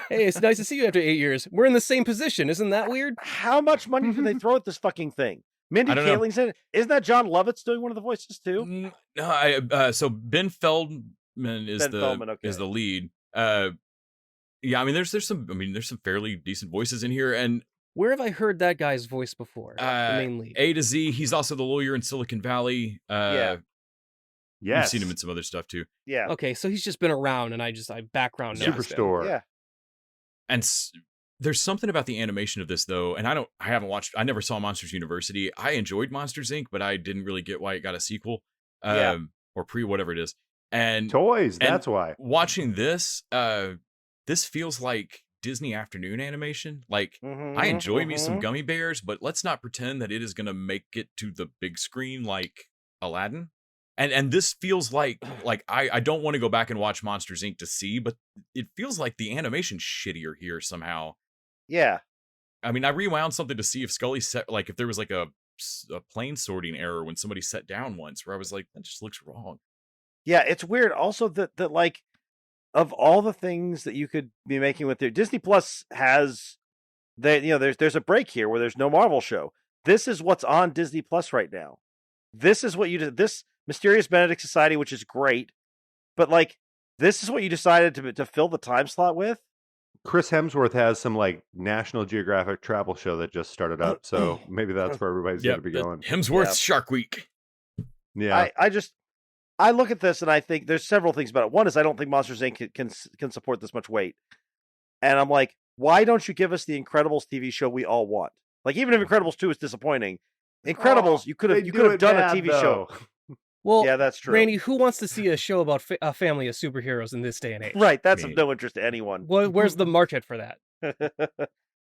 Speaker 4: Hey, it's nice to see you after 8 years. We're in the same position. Isn't that weird?
Speaker 1: How much money do they throw at this fucking thing? Mindy
Speaker 3: I don't know.
Speaker 1: Kaling's in it. Isn't that John Lovitz doing one of the voices too?
Speaker 3: No, so Ben Feldman is
Speaker 1: Ben Feldman, okay.
Speaker 3: is the lead. Yeah, I mean, there's some fairly decent voices in here, and
Speaker 4: Where have I heard that guy's voice before? The main lead.
Speaker 3: A to Z. He's also the lawyer in Silicon Valley.
Speaker 1: Yeah.
Speaker 3: You've
Speaker 2: Yes.
Speaker 3: seen him in some other stuff too.
Speaker 1: Yeah.
Speaker 4: Okay, so he's just been around, and I background noticed him.
Speaker 2: Superstore.
Speaker 1: Yeah.
Speaker 3: And there's something about the animation of this though, and I never saw Monsters University. I enjoyed Monsters Inc., but I didn't really get why it got a sequel,
Speaker 1: Yeah.
Speaker 3: or whatever it is. And
Speaker 2: Toys, that's why.
Speaker 3: watching this, this feels like Disney afternoon animation. Like I enjoy me some gummy bears, but let's not pretend that it is going to make it to the big screen like Aladdin. And this feels like I don't want to go back and watch Monsters Inc. to see, but it feels like the animation's shittier here somehow.
Speaker 1: Yeah.
Speaker 3: I mean, I rewound something to see if Scully if there was like a plane sorting error when somebody sat down once, where I was like, that just looks wrong.
Speaker 1: Yeah, it's weird. Also, that like, of all the things that you could be making with their Disney Plus has, there's a break here where there's no Marvel show. This is what's on Disney Plus right now. This is what you did. This Mysterious Benedict Society, which is great, but like, this is what you decided to fill the time slot with.
Speaker 2: Chris Hemsworth has some like National Geographic travel show that just started up, so maybe that's where everybody's going to be going.
Speaker 3: Hemsworth's Shark Week.
Speaker 2: Yeah,
Speaker 1: I look at this and I think there's several things about it. One is I don't think Monsters Inc. can support this much weight, and I'm like, why don't you give us the Incredibles TV show we all want? Like, even if Incredibles 2 is disappointing, Incredibles you could have done a TV show.
Speaker 4: Well,
Speaker 1: yeah, that's true.
Speaker 4: Randy, who wants to see a show about a family of superheroes in this day and age?
Speaker 1: Right, that's of no interest to anyone.
Speaker 4: Where's the market for that?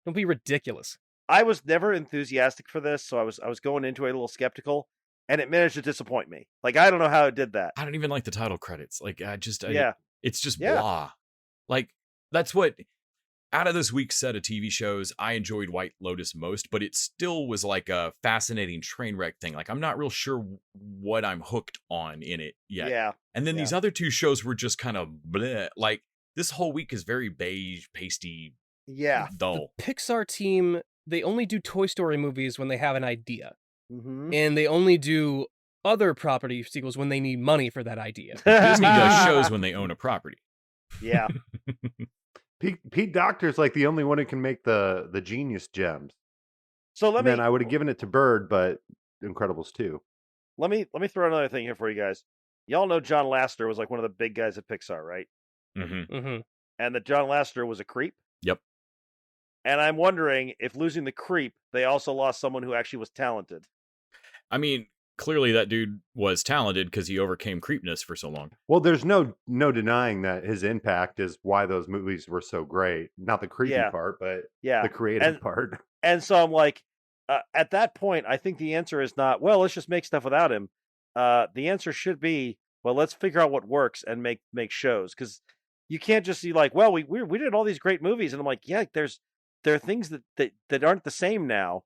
Speaker 4: Don't be ridiculous.
Speaker 1: I was never enthusiastic for this, so I was going into it a little skeptical, and it managed to disappoint me. Like, I don't know how it did that.
Speaker 3: I don't even like the title credits. Like, it's just
Speaker 1: Yeah.
Speaker 3: blah. Like, that's what, out of this week's set of TV shows, I enjoyed White Lotus most, but it still was like a fascinating train wreck thing. Like, I'm not real sure what I'm hooked on in it yet.
Speaker 1: Yeah.
Speaker 3: And then these other two shows were just kind of bleh. Like, this whole week is very beige, pasty, dull.
Speaker 4: The Pixar team, they only do Toy Story movies when they have an idea.
Speaker 1: Mm-hmm.
Speaker 4: And they only do other property sequels when they need money for that idea.
Speaker 3: Disney does shows when they own a property.
Speaker 1: Yeah.
Speaker 2: Pete Docter's like the only one who can make the genius gems.
Speaker 1: So
Speaker 2: Then I would have given it to Bird, but Incredibles 2.
Speaker 1: Let me throw another thing here for you guys. Y'all know John Lasseter was like one of the big guys at Pixar, right?
Speaker 3: Mm-hmm.
Speaker 4: Mm-hmm.
Speaker 1: And that John Lasseter was a creep.
Speaker 3: Yep.
Speaker 1: And I'm wondering if losing the creep, they also lost someone who actually was talented.
Speaker 3: I mean, clearly that dude was talented because he overcame creepness for so long.
Speaker 2: Well, there's no denying that his impact is why those movies were so great. Not the creepy part, but the creative part.
Speaker 1: And so I'm like, at that point, I think the answer is not, well, let's just make stuff without him. The answer should be, well, let's figure out what works and make shows. Because you can't just be like, well, we did all these great movies. And I'm like, yeah, there are things that aren't the same now.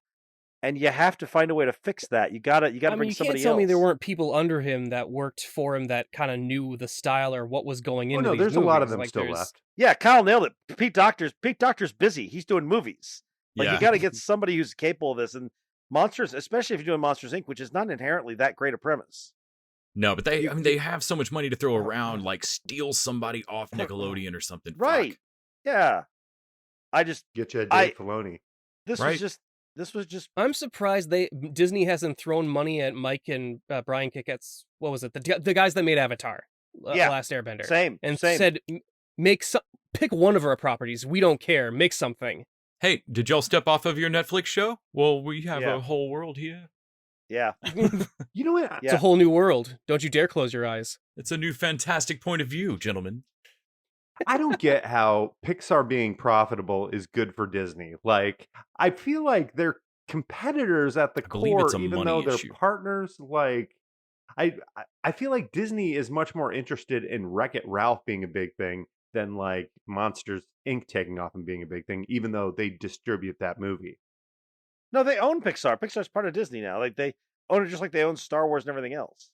Speaker 1: And you have to find a way to fix that. You gotta bring somebody else.
Speaker 4: You can't tell me there weren't people under him that worked for him that kind of knew the style or what was going into these
Speaker 2: there's
Speaker 4: movies.
Speaker 2: A lot of them still left.
Speaker 1: Yeah, Kyle nailed it. Pete Docter's busy. He's doing movies. Like, you got to get somebody who's capable of this. And Monsters, especially if you're doing Monsters Inc., which is not inherently that great a premise.
Speaker 3: No, but they have so much money to throw around, like steal somebody off Nickelodeon or something.
Speaker 1: Right.
Speaker 3: Fuck.
Speaker 1: Yeah. I just
Speaker 2: get you a Dave Filoni.
Speaker 1: This was just.
Speaker 4: I'm surprised Disney hasn't thrown money at Mike and Brian Kickett's. What was it? The guys that made Avatar, Last Airbender.
Speaker 1: Same.
Speaker 4: Said, pick one of our properties. We don't care. Make something.
Speaker 3: Hey, did y'all step off of your Netflix show? Well, we have a whole world here.
Speaker 1: Yeah.
Speaker 2: You know what?
Speaker 4: It's a whole new world. Don't you dare close your eyes.
Speaker 3: It's a new fantastic point of view, gentlemen.
Speaker 2: I don't get how Pixar being profitable is good for Disney. Like, I feel like they're competitors at the core, even though they're partners. Like, I feel like Disney is much more interested in Wreck-It Ralph being a big thing than like Monsters Inc. taking off and being a big thing, even though they distribute that movie.
Speaker 1: No, they own Pixar. Pixar's part of Disney now. Like, they own it just like they own Star Wars and everything else.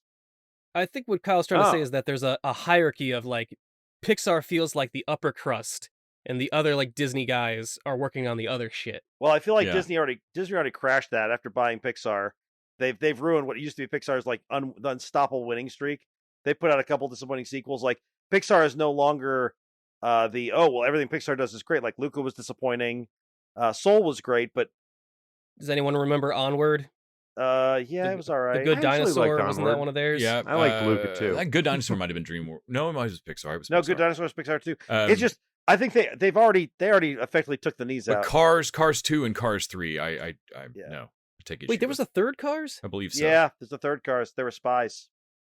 Speaker 4: I think what Kyle's trying to say is that there's a hierarchy of like Pixar feels like the upper crust, and the other like Disney guys are working on the other shit.
Speaker 1: Well, I feel like
Speaker 3: Yeah.
Speaker 1: Disney already crashed that after buying Pixar. They've ruined what used to be Pixar's like the unstoppable winning streak. They put out a couple disappointing sequels. Like Pixar is no longer everything Pixar does is great. Like Luca was disappointing. Soul was great, but
Speaker 4: Does anyone remember Onward?
Speaker 1: it was all right.
Speaker 4: The Good
Speaker 2: I actually
Speaker 4: Dinosaur,
Speaker 2: liked
Speaker 4: wasn't that
Speaker 2: Onward.
Speaker 4: one of theirs?
Speaker 3: Yeah,
Speaker 2: I like Luca, too.
Speaker 3: That Good Dinosaur might have been DreamWorks. No, it was Pixar. It was
Speaker 1: No,
Speaker 3: Pixar.
Speaker 1: Good Dinosaur was Pixar too.
Speaker 3: Um,
Speaker 1: It's just I think they already effectively took the knees
Speaker 3: But
Speaker 1: out.
Speaker 3: Cars 2, and Cars 3. I
Speaker 1: Yeah.
Speaker 3: no. I take issue
Speaker 4: Wait, there was
Speaker 3: with.
Speaker 4: a third Cars?
Speaker 3: I believe so.
Speaker 1: Yeah, there's the third Cars. There were spies.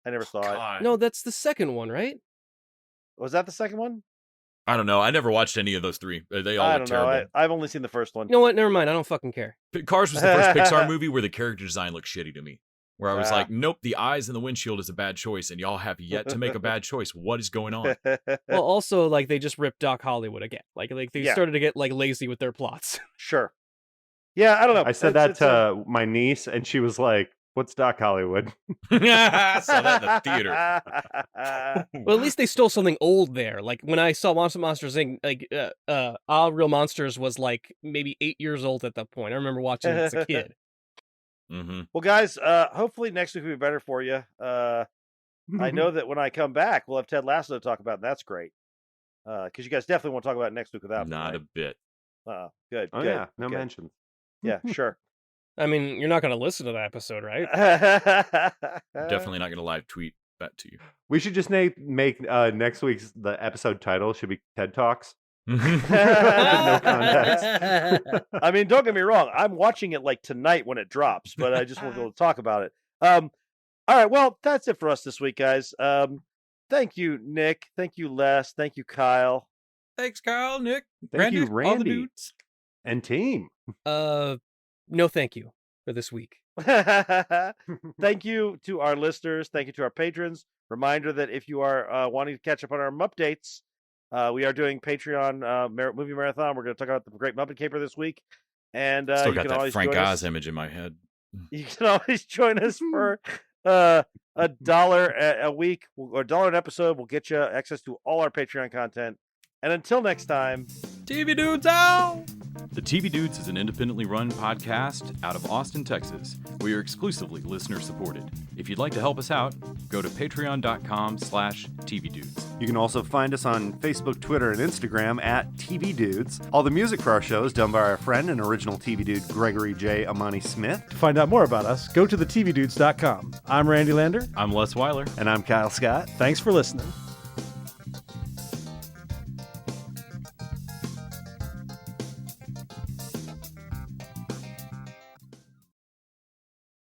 Speaker 1: I never saw it.
Speaker 3: God.
Speaker 4: No, that's the second one, right?
Speaker 1: Was that the second one?
Speaker 3: I don't know. I never watched any of those three. They all
Speaker 1: I
Speaker 3: look
Speaker 1: don't know.
Speaker 3: terrible.
Speaker 1: I've only seen the first one.
Speaker 4: You know what? Never mind. I don't fucking care.
Speaker 3: Cars was the first Pixar movie where the character design looked shitty to me. Where I was
Speaker 1: Ah.
Speaker 3: like, nope, the eyes in the windshield is a bad choice, and y'all have yet to make a bad choice. What is going on?
Speaker 4: Well, also like they just ripped Doc Hollywood again. Like they
Speaker 1: Yeah.
Speaker 4: started to get like lazy with their plots.
Speaker 1: Sure. Yeah, I don't know.
Speaker 2: I said that to my niece, and she was like, "What's Doc Hollywood?"
Speaker 3: I saw that in the theater.
Speaker 4: Well, at least they stole something old there. Like when I saw Monsters Inc., like All Real Monsters was like maybe 8 years old at that point. I remember watching it as a kid.
Speaker 3: Mm-hmm.
Speaker 1: Well, guys, hopefully next week will be better for you. I know that when I come back, we'll have Ted Lasso to talk about, and that's great. Because you guys definitely want to talk about it next week without me.
Speaker 3: Not a
Speaker 1: right?
Speaker 3: bit.
Speaker 1: Good.
Speaker 2: Oh
Speaker 1: good,
Speaker 2: yeah, no
Speaker 1: good.
Speaker 2: mentions.
Speaker 1: Yeah, sure.
Speaker 4: I mean, you're not going to listen to that episode, right?
Speaker 3: Definitely not going to live tweet that to you.
Speaker 2: We should just make next week's the episode title should be TED Talks. No context.
Speaker 1: I mean, don't get me wrong. I'm watching it like tonight when it drops, but I just want to be able to talk about it. All right. Well, that's it for us this week, guys. Thank you, Nick. Thank you, Les. Thank you, Kyle.
Speaker 3: Thanks, Kyle, Nick,
Speaker 2: Thank you,
Speaker 3: all the
Speaker 2: Randy.
Speaker 3: dudes.
Speaker 2: And team.
Speaker 4: No, thank you for this week.
Speaker 1: Thank you to our listeners. Thank you to our patrons. Reminder that if you are wanting to catch up on our updates, we are doing Patreon movie marathon. We're going to talk about the Great Muppet Caper this week, and
Speaker 3: Still
Speaker 1: you
Speaker 3: got
Speaker 1: can
Speaker 3: that
Speaker 1: always
Speaker 3: Frank
Speaker 1: join
Speaker 3: Oz
Speaker 1: us.
Speaker 3: image in my head.
Speaker 1: You can always join us for $1 a week or $1 an episode. We'll get you access to all our Patreon content. And until next time,
Speaker 3: TV Dudes out! The TV Dudes is an independently run podcast out of Austin, Texas. We are exclusively listener supported. If you'd like to help us out, go to patreon.com/TV Dudes.
Speaker 2: You can also find us on Facebook, Twitter, and Instagram at TV Dudes. All the music for our show is done by our friend and original TV dude Gregory J. Amani Smith.
Speaker 7: To find out more about us, go to thetvdudes.com. I'm Randy Lander.
Speaker 3: I'm Les Weiler.
Speaker 2: And I'm Kyle Scott.
Speaker 7: Thanks for listening.